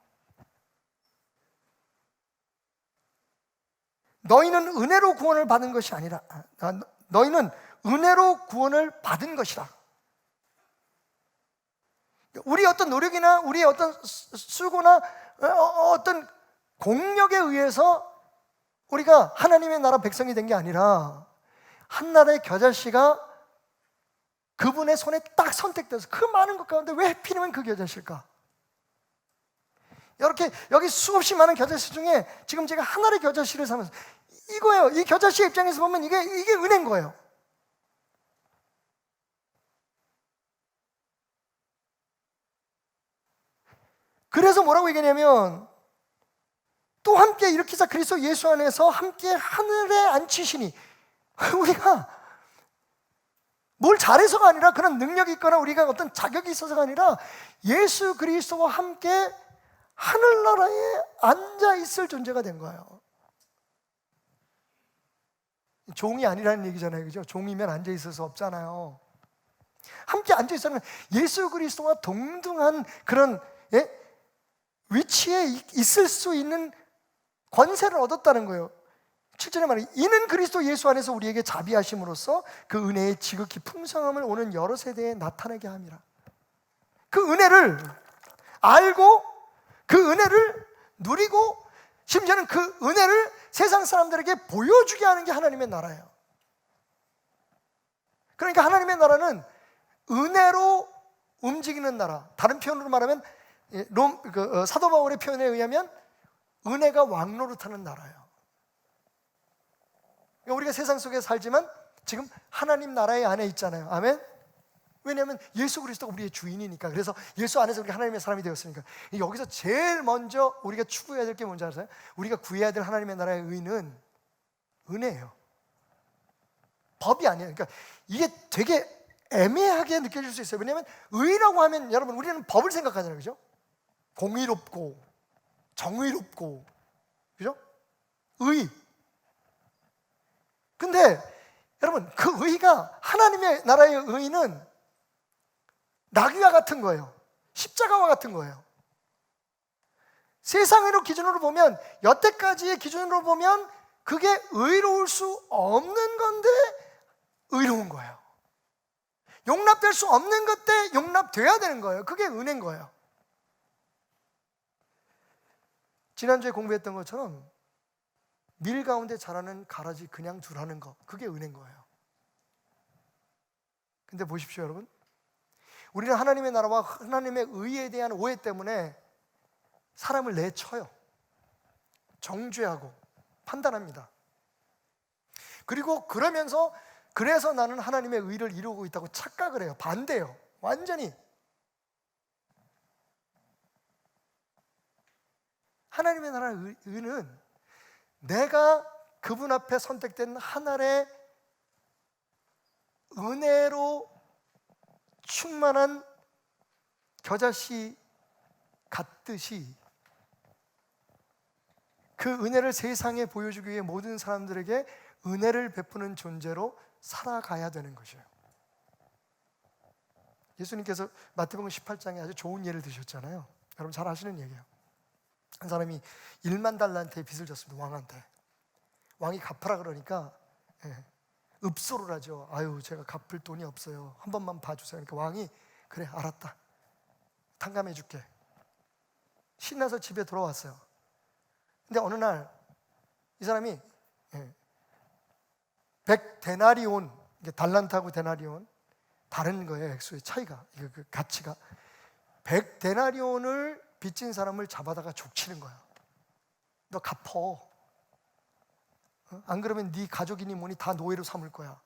S1: 너희는 은혜로 구원을 받은 것이 아니라 너희는 은혜로 구원을 받은 것이라. 우리 어떤 노력이나 우리의 어떤 수고나 어떤 공력에 의해서 우리가 하나님의 나라 백성이 된 게 아니라 한나라의 겨자씨가 그분의 손에 딱 선택돼서 그 많은 것 가운데 왜 하필이면 그 겨자씨일까? 이렇게 여기 수없이 많은 겨자씨 중에 지금 제가 하나의 겨자씨를 사면서 이거예요. 이 겨자씨 입장에서 보면 이게 은혜인 거예요. 그래서 뭐라고 얘기하냐면, 또 함께 일으키사 그리스도 예수 안에서 함께 하늘에 앉히시니, 우리가 뭘 잘해서가 아니라 그런 능력이 있거나 우리가 어떤 자격이 있어서가 아니라 예수 그리스도와 함께 하늘나라에 앉아 있을 존재가 된 거예요. 종이 아니라는 얘기잖아요, 그죠? 종이면 앉아 있을 수 없잖아요. 함께 앉아 있으면 예수 그리스도와 동등한 그런 위치에 있을 수 있는 권세를 얻었다는 거예요. 7절에 말해, 이는 그리스도 예수 안에서 우리에게 자비하심으로써 그 은혜의 지극히 풍성함을 오는 여러 세대에 나타내게 함이라. 그 은혜를 알고 그 은혜를 누리고 심지어는 그 은혜를 세상 사람들에게 보여주게 하는 게 하나님의 나라예요. 그러니까 하나님의 나라는 은혜로 움직이는 나라. 다른 표현으로 말하면 사도 바울의 표현에 의하면 은혜가 왕노릇하는 나라예요. 그러니까 우리가 세상 속에 살지만 지금 하나님 나라의 안에 있잖아요. 아멘? 왜냐하면 예수 그리스도가 우리의 주인이니까. 그래서 예수 안에서 우리가 하나님의 사람이 되었으니까. 여기서 제일 먼저 우리가 추구해야 될 게 뭔지 아세요? 우리가 구해야 될 하나님의 나라의 의는 은혜예요. 법이 아니에요. 그러니까 이게 되게 애매하게 느껴질 수 있어요. 왜냐하면 의라고 하면 여러분 우리는 법을 생각하잖아요, 그죠? 공의롭고 정의롭고, 그죠? 의. 근데 여러분, 그 의가, 하나님의 나라의 의는 나귀와 같은 거예요. 십자가와 같은 거예요. 세상의 기준으로 보면, 여태까지의 기준으로 보면 그게 의로울 수 없는 건데 의로운 거예요. 용납될 수 없는 것 때 용납돼야 되는 거예요. 그게 은혜인 거예요. 지난주에 공부했던 것처럼 밀 가운데 자라는 가라지 그냥 두라는 거, 그게 은혜인 거예요. 근데 보십시오, 여러분. 우리는 하나님의 나라와 하나님의 의에 대한 오해 때문에 사람을 내쳐요. 정죄하고 판단합니다. 그리고 그러면서 그래서 나는 하나님의 의를 이루고 있다고 착각을 해요. 반대예요. 완전히. 하나님의 나라의 의는 내가 그분 앞에 선택된 하나의 은혜로 충만한 겨자씨 같듯이 그 은혜를 세상에 보여주기 위해 모든 사람들에게 은혜를 베푸는 존재로 살아가야 되는 것이에요. 예수님께서 마태복음 18장에 아주 좋은 예를 드셨잖아요. 여러분 잘 아시는 얘기예요. 한 사람이 1만 달란트의 빚을 졌습니다. 왕한테. 왕이 갚으라 그러니까 읍소를 하죠. 아유, 제가 갚을 돈이 없어요. 한 번만 봐주세요. 그러니까 왕이 그래 알았다, 탕감해 줄게. 신나서 집에 돌아왔어요. 근데 어느 날 이 사람이 100데나리온, 달란트하고 데나리온 다른 거예요. 액수의 차이가, 그 가치가. 100데나리온을 빚진 사람을 잡아다가 족치는 거야. 너 갚어. 안 그러면 네 가족이니 뭐니 다 노예로 삼을 거야.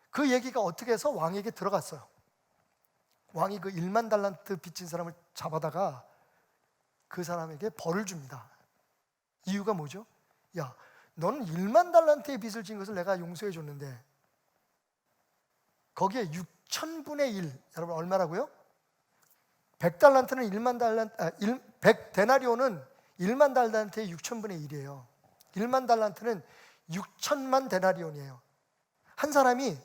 S1: 그 얘기가 어떻게 해서 왕에게 들어갔어요. 왕이 그 1만 달란트 빚진 사람을 잡아다가 그 사람에게 벌을 줍니다. 이유가 뭐죠? 야, 너는 1만 달란트의 빚을 진 것을 내가 용서해 줬는데 거기에 6천분의 1, 여러분 얼마라고요? 100달란트는 1만 달란트, 100데나리온은 1만 달란트의 6천분의 1이에요. 1만 달란트는 6천만 데나리온이에요. 한 사람이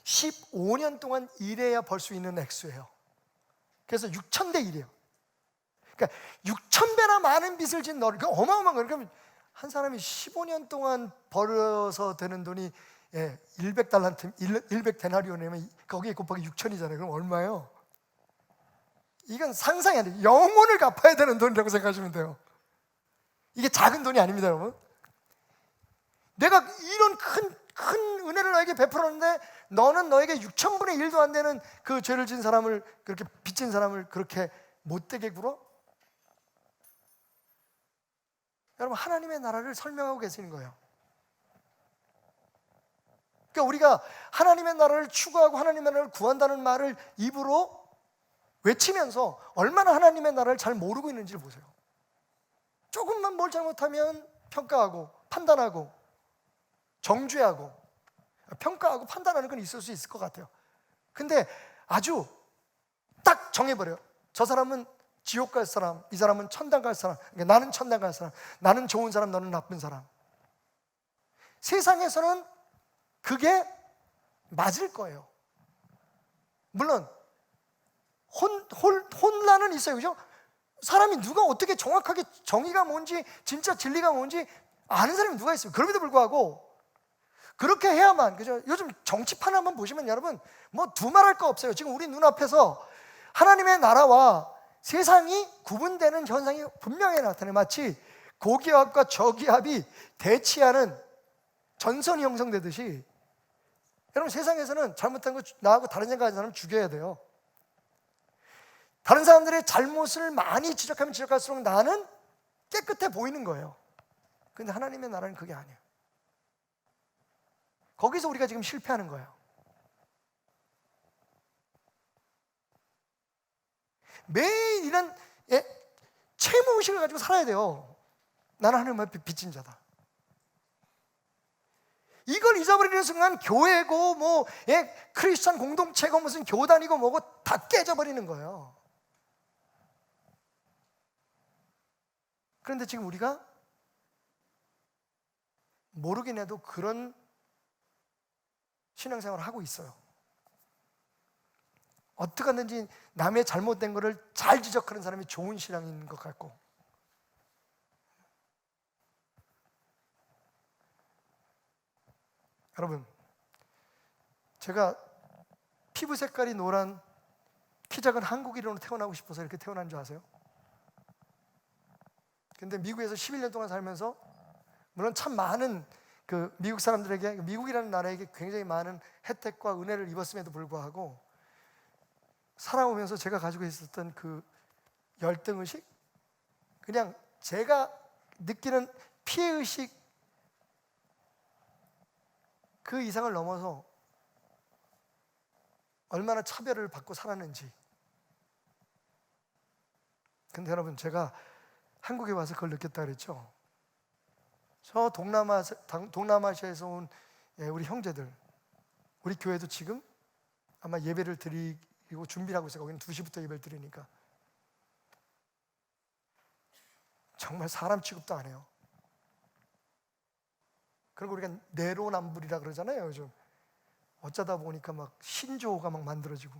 S1: 15년 동안 일해야 벌 수 있는 액수예요. 그래서 6천대 1이에요. 그러니까 6천배나 많은 빚을 진 너를, 그러니까 어마어마한 거예요. 그러면 한 사람이 15년 동안 벌어서 되는 돈이 100달란트, 100데나리온이면 거기에 곱하기 6천이잖아요. 그럼 얼마예요? 이건 상상이 안 돼요. 영혼을 갚아야 되는 돈이라고 생각하시면 돼요. 이게 작은 돈이 아닙니다, 여러분. 내가 이런 큰 은혜를 너에게 베풀었는데 너는 너에게 6천분의 1도 안 되는 그 죄를 진 사람을, 그렇게 빚진 사람을 그렇게 못되게 굴어? 여러분, 하나님의 나라를 설명하고 계시는 거예요. 그러니까 우리가 하나님의 나라를 추구하고 하나님의 나라를 구한다는 말을 입으로 외치면서 얼마나 하나님의 나라를 잘 모르고 있는지를 보세요. 조금만 뭘 잘못하면 평가하고 판단하고 정죄하고, 평가하고 판단하는 건 있을 수 있을 것 같아요. 근데 아주 딱 정해버려요. 저 사람은 지옥 갈 사람, 이 사람은 천당 갈 사람. 그러니까 나는 천당 갈 사람, 나는 좋은 사람, 너는 나쁜 사람. 세상에서는 그게 맞을 거예요. 물론 혼란은 있어요, 그죠? 사람이 누가 어떻게 정확하게 정의가 뭔지, 진짜 진리가 뭔지 아는 사람이 누가 있어요? 그럼에도 불구하고 그렇게 해야만, 그죠? 요즘 정치판 한번 보시면 여러분 뭐 두말할 거 없어요. 지금 우리 눈앞에서 하나님의 나라와 세상이 구분되는 현상이 분명히 나타나요. 마치 고기압과 저기압이 대치하는 전선이 형성되듯이, 여러분 세상에서는 잘못한 거 나하고 다른 생각하는 사람 죽여야 돼요. 다른 사람들의 잘못을 많이 지적하면 지적할수록 나는 깨끗해 보이는 거예요. 근데 하나님의 나라는 그게 아니에요. 거기서 우리가 지금 실패하는 거예요. 매일 이런 채무의식을 가지고 살아야 돼요. 나는 하나님 앞에 빚진 자다. 이걸 잊어버리는 순간 교회고 뭐 크리스천 공동체고 무슨 교단이고 뭐고 다 깨져버리는 거예요. 그런데 지금 우리가 모르긴 해도 그런 신앙생활을 하고 있어요. 어떻게 하든지 남의 잘못된 거를 잘 지적하는 사람이 좋은 신앙인 것 같고, 여러분 제가 피부 색깔이 노란 키 작은 한국인으로 태어나고 싶어서 이렇게 태어난 줄 아세요? 근데 미국에서 11년 동안 살면서 물론 참 많은 그 미국 사람들에게, 미국이라는 나라에게 굉장히 많은 혜택과 은혜를 입었음에도 불구하고 살아오면서 제가 가지고 있었던 그 열등의식, 그냥 제가 느끼는 피해의식 그 이상을 넘어서 얼마나 차별을 받고 살았는지. 근데 여러분 제가 한국에 와서 그걸 느꼈다 그랬죠. 저 동남아시아에서 온 우리 형제들, 우리 교회도 지금 아마 예배를 드리기 이거 준비를 하고 있어요. 거기는 2시부터 예배를 드리니까. 정말 사람 취급도 안 해요. 그리고 우리가 내로남불이라 그러잖아요, 요즘. 어쩌다 보니까 막 신조어가 막 만들어지고.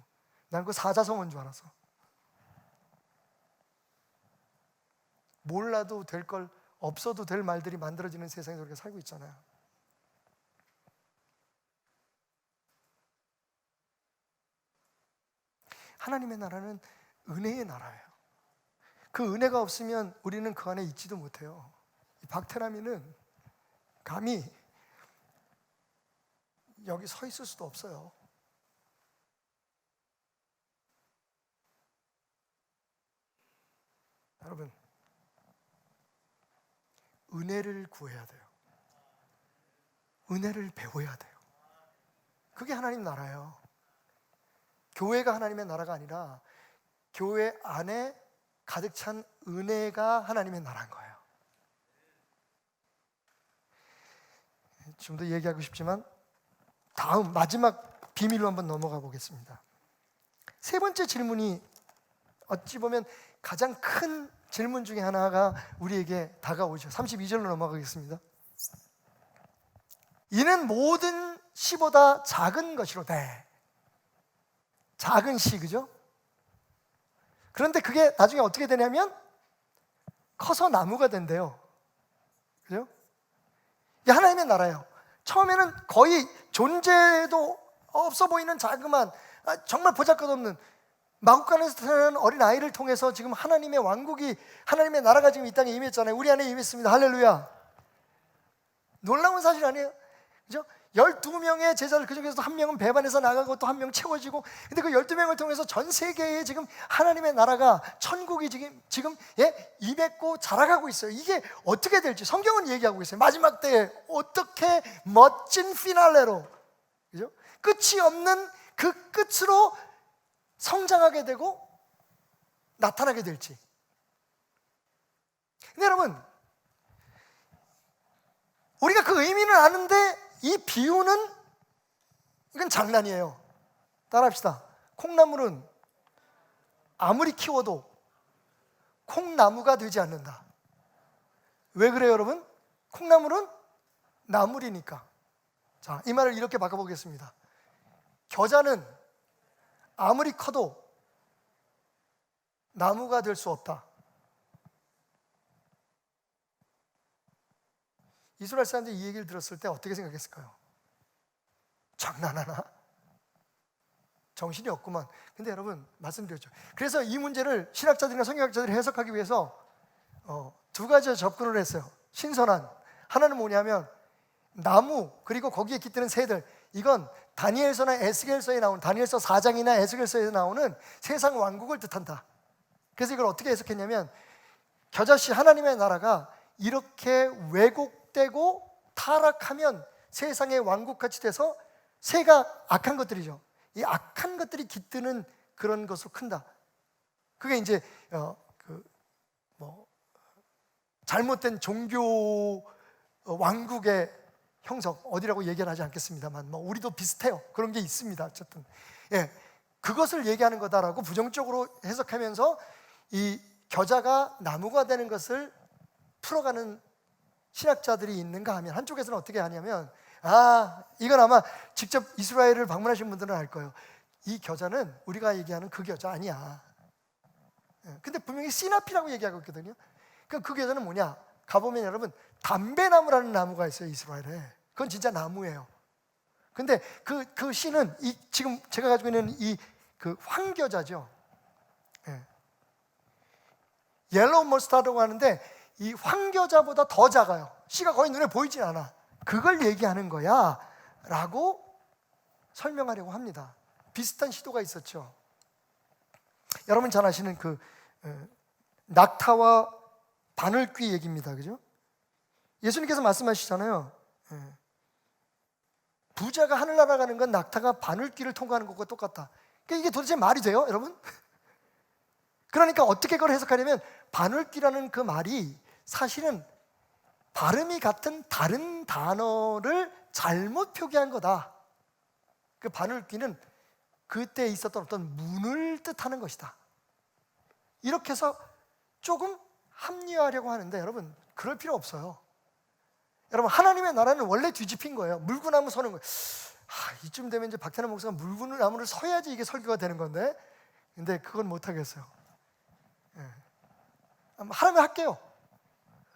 S1: 난 그 사자성어인 줄 알았어. 몰라도 될 걸, 없어도 될 말들이 만들어지는 세상에서 우리가 살고 있잖아요. 하나님의 나라는 은혜의 나라예요. 그 은혜가 없으면 우리는 그 안에 있지도 못해요. 박테라미는 감히 여기 서 있을 수도 없어요. 여러분, 은혜를 구해야 돼요. 은혜를 배워야 돼요. 그게 하나님 나라예요. 교회가 하나님의 나라가 아니라 교회 안에 가득 찬 은혜가 하나님의 나라인 거예요. 좀 더 얘기하고 싶지만 다음 마지막 비밀로 한번 넘어가 보겠습니다. 세 번째 질문이 어찌 보면 가장 큰 질문 중에 하나가 우리에게 다가오죠. 32절로 넘어가겠습니다. 이는 모든 시보다 작은 것이로되. 작은 시, 그죠? 그런데 그게 나중에 어떻게 되냐면 커서 나무가 된대요. 그죠? 이게 하나님의 나라예요. 처음에는 거의 존재도 없어 보이는 자그만, 정말 보잘것없는 마구간에서 태어난 어린 아이를 통해서 지금 하나님의 왕국이, 하나님의 나라가 지금 이 땅에 임했잖아요. 우리 안에 임했습니다. 할렐루야. 놀라운 사실 아니에요? 그죠? 12명의 제자들, 그 중에서 한 명은 배반해서 나가고 또 한 명 채워지고, 근데 그 12명을 통해서 전 세계에 지금 하나님의 나라가, 천국이 지금 임했고 자라가고 있어요. 이게 어떻게 될지 성경은 얘기하고 있어요. 마지막 때에 어떻게 멋진 피날레로, 그죠? 끝이 없는 그 끝으로 성장하게 되고 나타나게 될지. 근데 여러분, 우리가 그 의미는 아는데 이 비유는, 이건 장난이에요. 따라합시다. 콩나물은 아무리 키워도 콩나무가 되지 않는다. 왜 그래요, 여러분? 콩나물은 나물이니까. 자, 이 말을 이렇게 바꿔보겠습니다. 겨자는 아무리 커도 나무가 될 수 없다. 이스라엘 사람들이 이 얘기를 들었을 때 어떻게 생각했을까요? 장난하나? 정신이 없구만. 근데 여러분, 말씀드렸죠. 그래서 이 문제를 신학자들이나 성경학자들이 해석하기 위해서 두 가지 접근을 했어요. 신선한 하나는 뭐냐면 나무, 그리고 거기에 깃드는 새들, 이건 다니엘서나 에스겔서에 나오는, 다니엘서 4장이나 에스겔서에 나오는 세상 왕국을 뜻한다. 그래서 이걸 어떻게 해석했냐면, 겨자씨, 하나님의 나라가 이렇게 왜곡되고 타락하면 세상의 왕국같이 돼서, 새가 악한 것들이죠. 이 악한 것들이 깃드는 그런 것으로 큰다. 그게 이제 잘못된 종교 왕국의 형성, 어디라고 얘기를 하지 않겠습니다만, 우리도 비슷해요. 그런 게 있습니다. 어쨌든 그것을 얘기하는 거다라고 부정적으로 해석하면서 이 겨자가 나무가 되는 것을 풀어가는 신학자들이 있는가 하면, 한쪽에서는 어떻게 하냐면, 이건 아마 직접 이스라엘을 방문하신 분들은 알 거예요. 이 겨자는 우리가 얘기하는 그 겨자 아니야. 근데 분명히 시나피라고 얘기하고 있거든요. 그 겨자는 뭐냐? 가보면 여러분, 담배나무라는 나무가 있어요, 이스라엘에. 그건 진짜 나무예요. 근데 그 씨는 지금 제가 가지고 있는 그 황겨자죠. 옐로우 머스타드라고 하는데, 이 황겨자보다 더 작아요. 씨가 거의 눈에 보이지 않아. 그걸 얘기하는 거야 라고 설명하려고 합니다. 비슷한 시도가 있었죠. 여러분 잘 아시는 그 낙타와 바늘귀 얘기입니다. 그죠? 예수님께서 말씀하시잖아요. 부자가 하늘 날아가는 건 낙타가 바늘귀를 통과하는 것과 똑같다. 그러니까 이게 도대체 말이 돼요, 여러분? 그러니까 어떻게 그걸 해석하냐면, 바늘귀라는 그 말이 사실은 발음이 같은 다른 단어를 잘못 표기한 거다. 그 바늘귀는 그때 있었던 어떤 문을 뜻하는 것이다. 이렇게 해서 조금 합리화하려고 하는데 여러분, 그럴 필요 없어요. 여러분, 하나님의 나라는 원래 뒤집힌 거예요. 물구나무 서는 거예요. 이쯤 되면 이제 박태남 목사가 물구나무를 서야지 이게 설교가 되는 건데, 근데 그건 못 하겠어요. 하나님 할게요.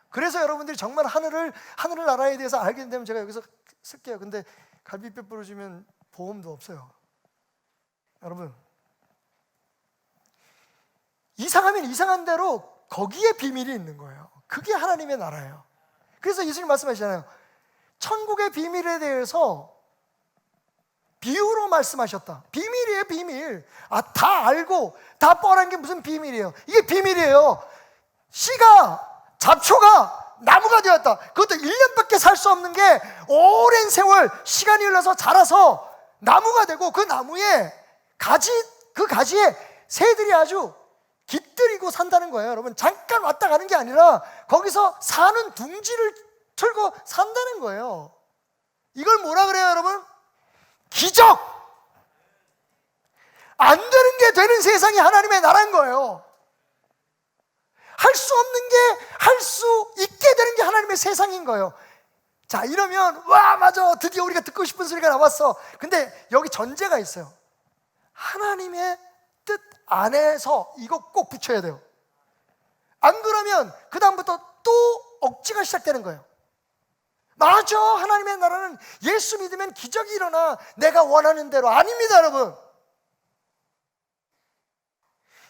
S1: 그래서 여러분들이 정말 하늘 나라에 대해서 알게 되면 제가 여기서 쓸게요. 근데 갈비뼈 부러지면 보험도 없어요. 여러분, 이상하면 이상한 대로 거기에 비밀이 있는 거예요. 그게 하나님의 나라예요. 그래서 예수님 말씀하시잖아요. 천국의 비밀에 대해서 비유로 말씀하셨다. 비밀이에요, 비밀. 다 알고 다 뻔한 게 무슨 비밀이에요. 이게 비밀이에요. 씨가, 잡초가 나무가 되었다. 그것도 1년밖에 살 수 없는 게 오랜 세월 시간이 흘러서 자라서 나무가 되고, 그 나무에 그 가지에 새들이 아주 깃들이고 산다는 거예요. 여러분, 잠깐 왔다 가는 게 아니라 거기서 사는 둥지를 틀고 산다는 거예요. 이걸 뭐라 그래요, 여러분? 기적! 안 되는 게 되는 세상이 하나님의 나라인 거예요. 할 수 없는 게 할 수 있게 되는 게 하나님의 세상인 거예요. 자, 이러면 와, 맞아, 드디어 우리가 듣고 싶은 소리가 나왔어. 근데 여기 전제가 있어요. 하나님의 뜻 안에서 이거 꼭 붙여야 돼요. 안 그러면 그 다음부터 또 억지가 시작되는 거예요. 맞아, 하나님의 나라는 예수 믿으면 기적이 일어나, 내가 원하는 대로. 아닙니다, 여러분.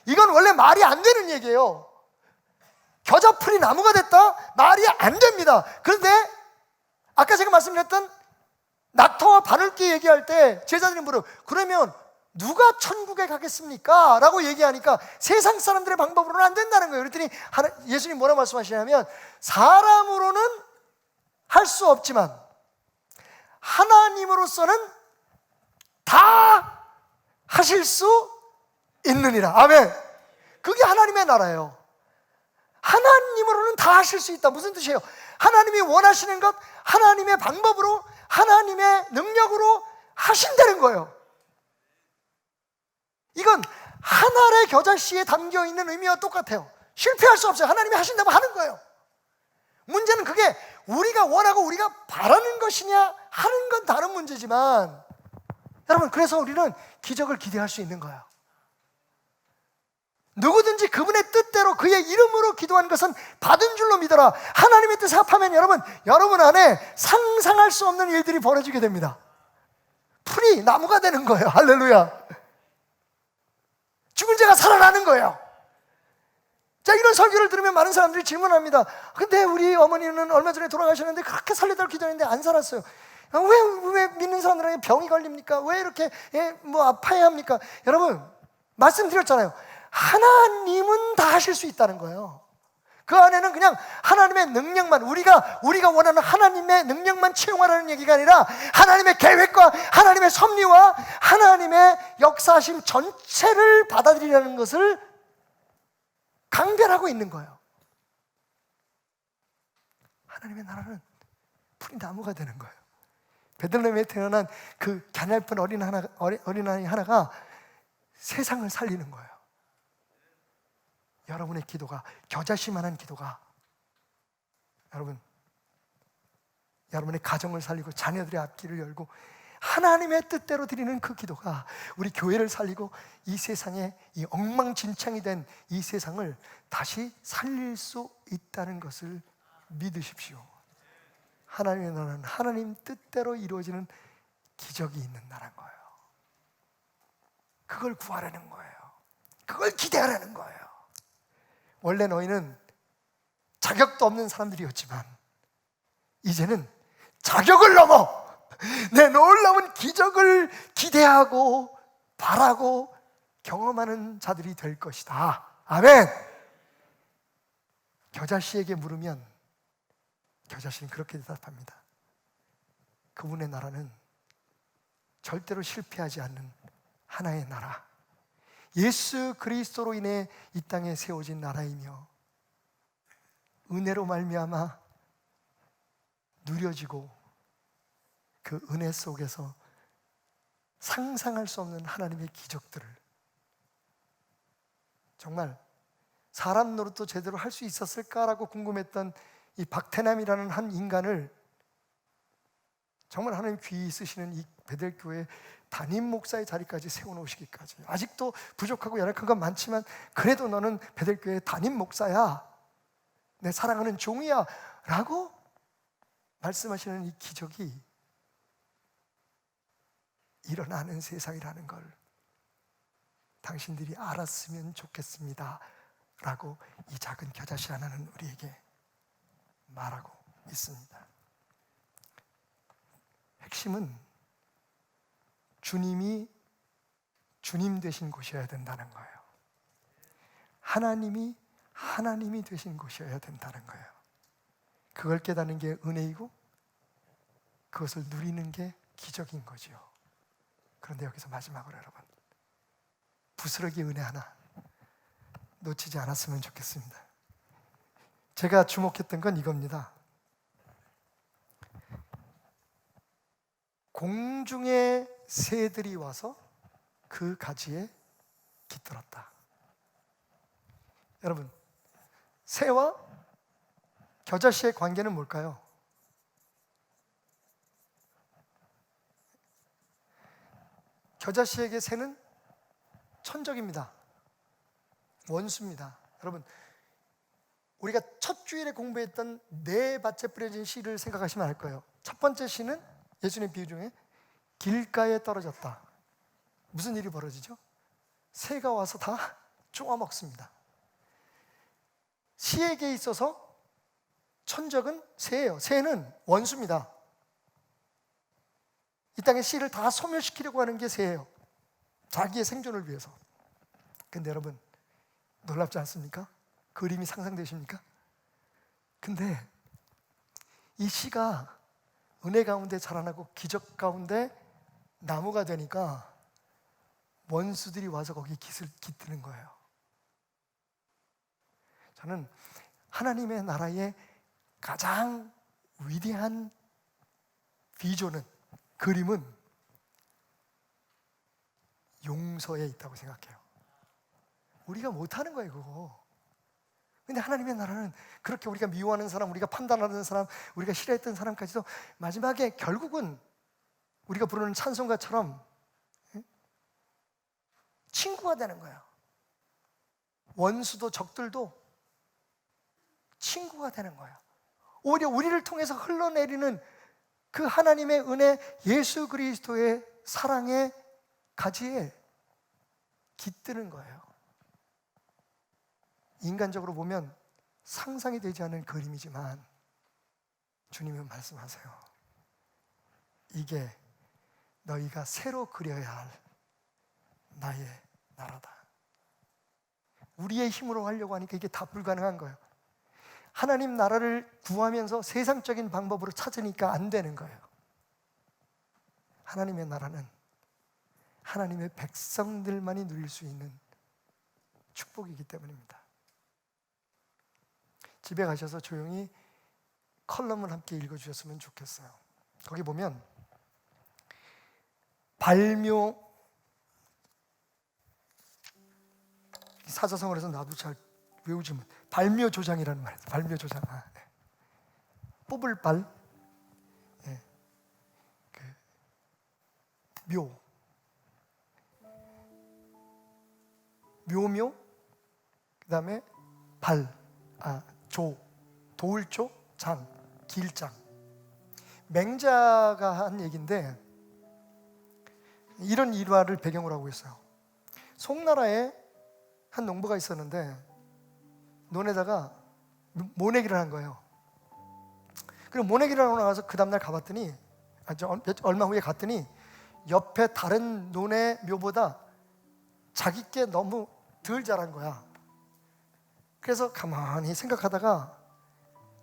S1: 이건 원래 말이 안 되는 얘기예요. 겨자풀이 나무가 됐다? 말이 안 됩니다. 그런데 아까 제가 말씀드렸던 낙타와 바늘기 얘기할 때 제자들이 물어요. 그러면 누가 천국에 가겠습니까? 라고 얘기하니까 세상 사람들의 방법으로는 안 된다는 거예요. 그랬더니 예수님 뭐라 말씀하시냐면, 사람으로는 할 수 없지만 하나님으로서는 다 하실 수 있느니라. 아멘. 그게 하나님의 나라예요. 하나님으로는 다 하실 수 있다. 무슨 뜻이에요? 하나님이 원하시는 것 하나님의 방법으로, 하나님의 능력으로 하신다는 거예요. 이건 하늘의 겨자씨에 담겨있는 의미와 똑같아요. 실패할 수 없어요. 하나님이 하신다면 하는 거예요. 문제는 그게 우리가 원하고 우리가 바라는 것이냐 하는 건 다른 문제지만, 여러분, 그래서 우리는 기적을 기대할 수 있는 거예요. 누구든지 그분의 뜻대로 그의 이름으로 기도하는 것은 받은 줄로 믿어라. 하나님의 뜻을 합하면 여러분 안에 상상할 수 없는 일들이 벌어지게 됩니다. 풀이 나무가 되는 거예요. 할렐루야. 죽은 자가 살아나는 거예요. 자, 이런 설교를 들으면 많은 사람들이 질문합니다. 근데 우리 어머니는 얼마 전에 돌아가셨는데 그렇게 살려달라고 기도했는데 안 살았어요. 왜 믿는 사람들에게 병이 걸립니까? 왜 이렇게 아파야 합니까? 여러분, 말씀드렸잖아요. 하나님은 다 하실 수 있다는 거예요. 그 안에는 그냥 하나님의 능력만, 우리가 원하는 하나님의 능력만 채용하라는 얘기가 아니라 하나님의 계획과 하나님의 섭리와 하나님의 역사하심 전체를 받아들이라는 것을 강변하고 있는 거예요. 하나님의 나라는 풀이 나무가 되는 거예요. 베들레헴에 태어난 그 가냘픈 어린아이 하나가 세상을 살리는 거예요. 여러분의 기도가, 겨자씨만한 기도가, 여러분의 가정을 살리고 자녀들의 앞길을 열고 하나님의 뜻대로 드리는 그 기도가 우리 교회를 살리고 이 세상에, 이 엉망진창이 된 이 세상을 다시 살릴 수 있다는 것을 믿으십시오. 하나님의 나라는 하나님 뜻대로 이루어지는 기적이 있는 나라인 거예요. 그걸 구하라는 거예요. 그걸 기대하라는 거예요. 원래 너희는 자격도 없는 사람들이었지만 이제는 자격을 넘어 내 놀라운 기적을 기대하고 바라고 경험하는 자들이 될 것이다. 아멘. 겨자씨에게 물으면 겨자씨는 그렇게 대답합니다. 그분의 나라는 절대로 실패하지 않는 하나의 나라, 예수 그리스도로 인해 이 땅에 세워진 나라이며 은혜로 말미암아 누려지고 그 은혜 속에서 상상할 수 없는 하나님의 기적들을, 정말 사람 노릇도 제대로 할 수 있었을까라고 궁금했던 이 박태남이라는 한 인간을 정말 하나님 귀히 쓰시는 이 베델교회 담임 목사의 자리까지 세워놓으시기까지, 아직도 부족하고 연약한 건 많지만 그래도 너는 베델교회 담임 목사야, 내 사랑하는 종이야 라고 말씀하시는 이 기적이 일어나는 세상이라는 걸 당신들이 알았으면 좋겠습니다 라고 이 작은 겨자씨 하나는 우리에게 말하고 있습니다. 핵심은 주님이 주님 되신 곳이어야 된다는 거예요. 하나님이 하나님이 되신 곳이어야 된다는 거예요. 그걸 깨닫는 게 은혜이고 그것을 누리는 게 기적인 거죠. 그런데 여기서 마지막으로 여러분, 부스러기 은혜 하나 놓치지 않았으면 좋겠습니다. 제가 주목했던 건 이겁니다. 공중의 새들이 와서 그 가지에 깃들었다. 여러분, 새와 겨자씨의 관계는 뭘까요? 겨자씨에게 새는 천적입니다. 원수입니다. 여러분, 우리가 첫 주일에 공부했던 네 밭에 뿌려진 씨를 생각하시면 알 거예요. 첫 번째 씨는 예수님 비유 중에 길가에 떨어졌다. 무슨 일이 벌어지죠? 새가 와서 다 쪼아먹습니다. 씨에게 있어서 천적은 새예요. 새는 원수입니다. 이 땅의 씨를 다 소멸시키려고 하는 게 새예요. 자기의 생존을 위해서. 근데 여러분, 놀랍지 않습니까? 그림이 상상되십니까? 근데 이 씨가 은혜 가운데 자라나고 기적 가운데 나무가 되니까 원수들이 와서 거기 깃을 깃드는 거예요. 저는 하나님의 나라의 가장 위대한 비전은, 그림은 용서에 있다고 생각해요. 우리가 못하는 거예요, 그거. 근데 하나님의 나라는 그렇게 우리가 미워하는 사람, 우리가 판단하는 사람, 우리가 싫어했던 사람까지도 마지막에 결국은 우리가 부르는 찬송가처럼 친구가 되는 거예요. 원수도 적들도 친구가 되는 거예요. 오히려 우리를 통해서 흘러내리는 그 하나님의 은혜, 예수 그리스도의 사랑의 가지에 깃드는 거예요. 인간적으로 보면 상상이 되지 않는 그림이지만 주님은 말씀하세요. 이게 너희가 새로 그려야 할 나의 나라다. 우리의 힘으로 하려고 하니까 이게 다 불가능한 거예요. 하나님 나라를 구하면서 세상적인 방법으로 찾으니까 안 되는 거예요. 하나님의 나라는 하나님의 백성들만이 누릴 수 있는 축복이기 때문입니다. 집에 가셔서 조용히 컬럼을 함께 읽어주셨으면 좋겠어요. 거기 보면 발묘, 사자성어에서 나도 잘 외우지 못, 발묘조장이라는 말이에요. 발묘조장. 네. 뽑을 발, 네. 묘, 묘묘, 그 다음에 발, 조, 도울조, 장, 길장. 맹자가 한 얘기인데 이런 일화를 배경으로 하고 있어요. 송나라에 한 농부가 있었는데 논에다가 모내기를 한 거예요. 그리고 모내기를 하고 나가서 그 다음날 가봤더니, 얼마 후에 갔더니 옆에 다른 논의 묘보다 자기 게 너무 덜 자란 거야. 그래서 가만히 생각하다가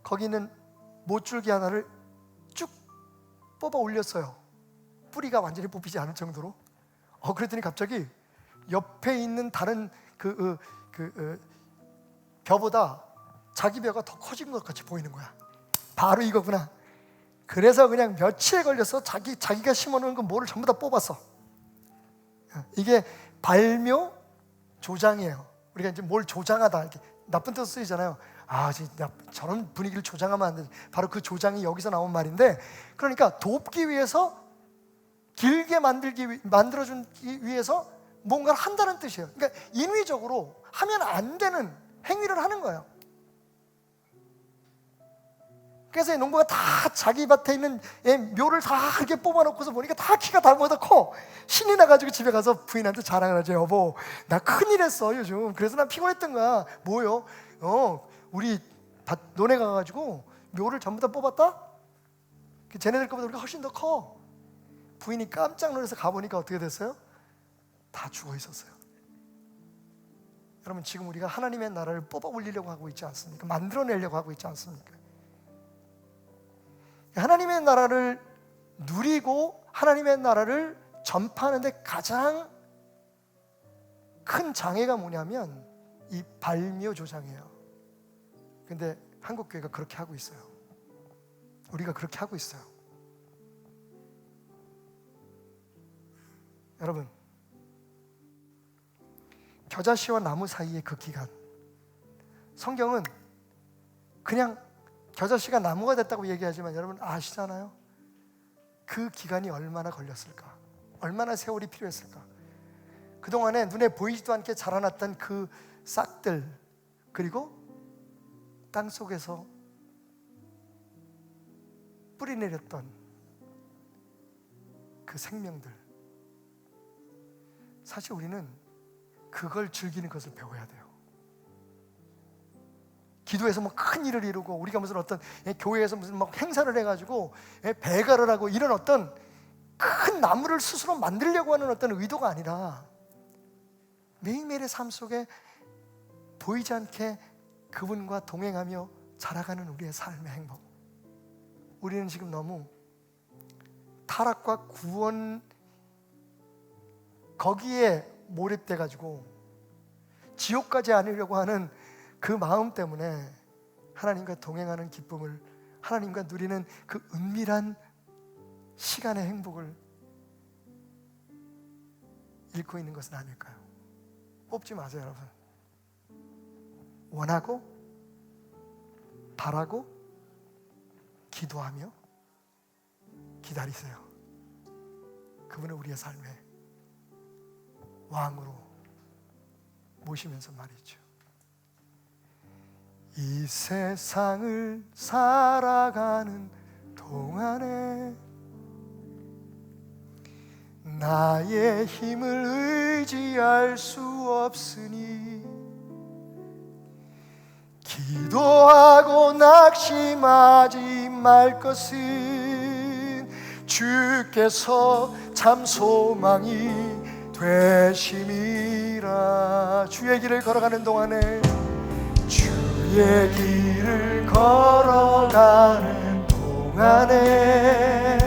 S1: 거기는 못줄기 하나를 쭉 뽑아 올렸어요. 뿌리가 완전히 뽑히지 않을 정도로. 그랬더니 갑자기 옆에 있는 다른 벼보다 자기 벼가 더 커진 것 같이 보이는 거야. 바로 이거구나. 그래서 그냥 며칠 걸려서 자기가 심어놓은 건 뭐를 전부 다 뽑았어. 이게 발묘 조장이에요. 우리가 이제 뭘 조장하다 이렇게 나쁜 뜻으로 쓰이잖아요. 진짜 저런 분위기를 조장하면 안 되지. 바로 그 조장이 여기서 나온 말인데, 그러니까 돕기 위해서, 길게 만들어주기 위해서 뭔가를 한다는 뜻이에요. 그러니까 인위적으로 하면 안 되는 행위를 하는 거예요. 그래서 이 농부가 다 자기 밭에 있는 묘를 다 이렇게 뽑아놓고서 보니까 다 키가 다보다 커. 신이 나가지고 집에 가서 부인한테 자랑을 하죠. 여보, 나 큰일 했어 요즘. 그래서 난 피곤했던 거야. 뭐요? 우리 논에 가가지고 묘를 전부 다 뽑았다? 쟤네들 거보다 우리가 훨씬 더 커. 부인이 깜짝 놀라서 가보니까 어떻게 됐어요? 다 죽어 있었어요. 여러분, 지금 우리가 하나님의 나라를 뽑아 올리려고 하고 있지 않습니까? 만들어내려고 하고 있지 않습니까? 하나님의 나라를 누리고 하나님의 나라를 전파하는 데 가장 큰 장애가 뭐냐면 이 발묘 조장이에요. 근데 한국교회가 그렇게 하고 있어요. 우리가 그렇게 하고 있어요. 여러분, 겨자씨와 나무 사이의 그 기간, 성경은 그냥 겨자씨가 나무가 됐다고 얘기하지만 여러분 아시잖아요? 그 기간이 얼마나 걸렸을까? 얼마나 세월이 필요했을까? 그동안에 눈에 보이지도 않게 자라났던 그 싹들, 그리고 땅속에서 뿌리내렸던 그 생명들, 사실 우리는 그걸 즐기는 것을 배워야 돼요. 기도에서 뭐 큰 일을 이루고, 우리가 무슨 어떤 교회에서 무슨 막 행사를 해가지고 배가를 하고 이런 어떤 큰 나무를 스스로 만들려고 하는 어떤 의도가 아니라 매일매일의 삶 속에 보이지 않게 그분과 동행하며 자라가는 우리의 삶의 행복. 우리는 지금 너무 타락과 구원 거기에 몰입돼 가지고 지옥까지 아니려고 하는 그 마음 때문에 하나님과 동행하는 기쁨을, 하나님과 누리는 그 은밀한 시간의 행복을 잃고 있는 것은 아닐까요? 뽑지 마세요, 여러분. 원하고 바라고 기도하며 기다리세요. 그분을 우리의 삶의 왕으로 모시면서 말이죠. 이 세상을 살아가는 동안에 나의 힘을 의지할 수 없으니 기도하고 낙심하지 말 것은 주께서 참 소망이 되심이라. 주의 길을 걸어가는 동안에, 주의 길을 걸어가는 동안에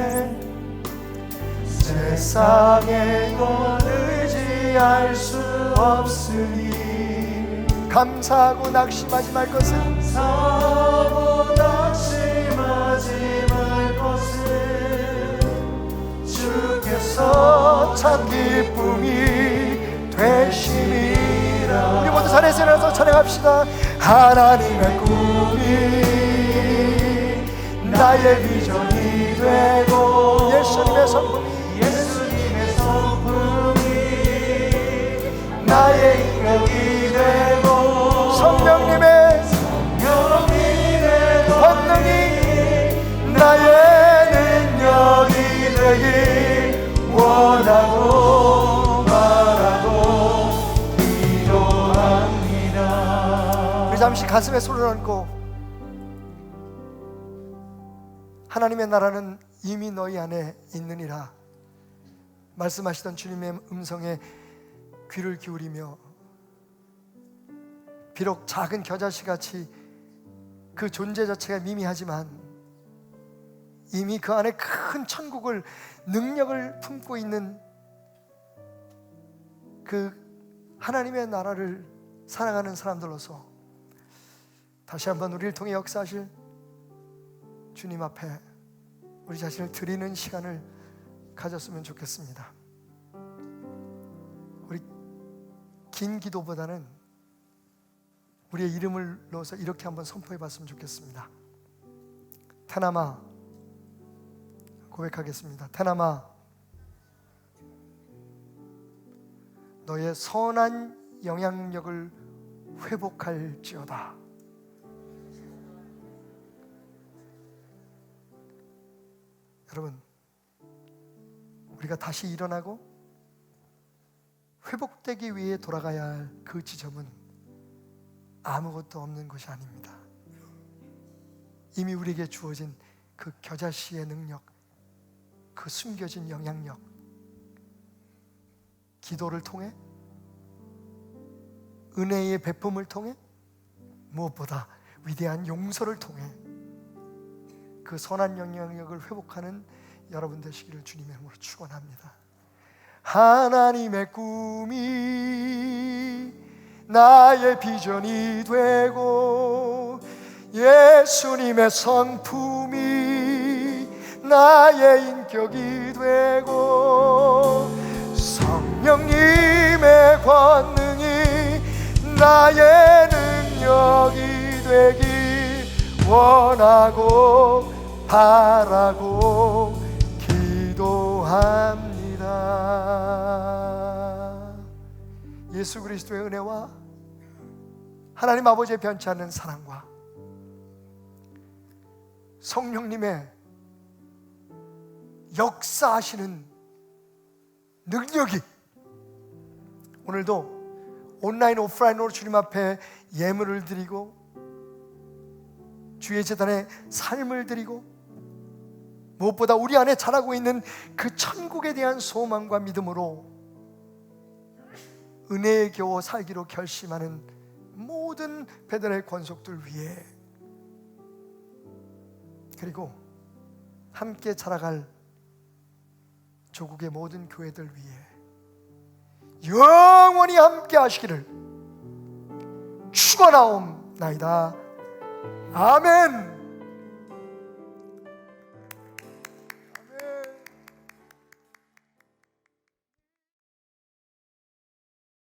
S1: 세상의 것 의지할 수 없으니 감사하고 낙심하지 말 것은,
S2: 감사하고 낙심하지 말 것은 주께서
S1: 참 기쁨이 되심이라. 우리 모두 자리에서 일어나서 찬양합시다. 하나님의 꿈이 나의 비전이 되고 예수님의 성품이 나의 인격이 되고 성령님의 권능이 나의 능력이 되길 원하고 바라고 기도합니다. 우리 잠시 가슴에 손을 얹고, 하나님의 나라는 이미 너희 안에 있느니라 말씀하시던 주님의 음성에 귀를 기울이며, 비록 작은 겨자씨같이 그 존재 자체가 미미하지만 이미 그 안에 큰 천국을, 능력을 품고 있는 그 하나님의 나라를 살아가는 사람들로서 다시 한번 우리를 통해 역사하실 주님 앞에 우리 자신을 드리는 시간을 가졌으면 좋겠습니다. 긴 기도보다는 우리의 이름을 넣어서 이렇게 한번 선포해 봤으면 좋겠습니다. 테나마, 고백하겠습니다. 테나마, 너의 선한 영향력을 회복할지어다. 여러분, 우리가 다시 일어나고 회복되기 위해 돌아가야 할 그 지점은 아무것도 없는 것이 아닙니다. 이미 우리에게 주어진 그 겨자씨의 능력, 그 숨겨진 영향력, 기도를 통해, 은혜의 베품을 통해, 무엇보다 위대한 용서를 통해 그 선한 영향력을 회복하는 여러분 되시기를 주님의 이름으로 축원합니다. 하나님의 꿈이 나의 비전이 되고 예수님의 성품이 나의 인격이 되고 성령님의 권능이 나의 능력이 되길 원하고 바라고 기도합니다. 예수 그리스도의 은혜와 하나님 아버지의 변치 않는 사랑과 성령님의 역사하시는 능력이 오늘도 온라인 오프라인으로 주님 앞에 예물을 드리고 주의 제단에 삶을 드리고 무엇보다 우리 안에 자라고 있는 그 천국에 대한 소망과 믿음으로 은혜에 겨워 살기로 결심하는 모든 베들의 권속들 위해, 그리고 함께 자라갈 조국의 모든 교회들 위해 영원히 함께 하시기를 축원하옵나이다. 아멘.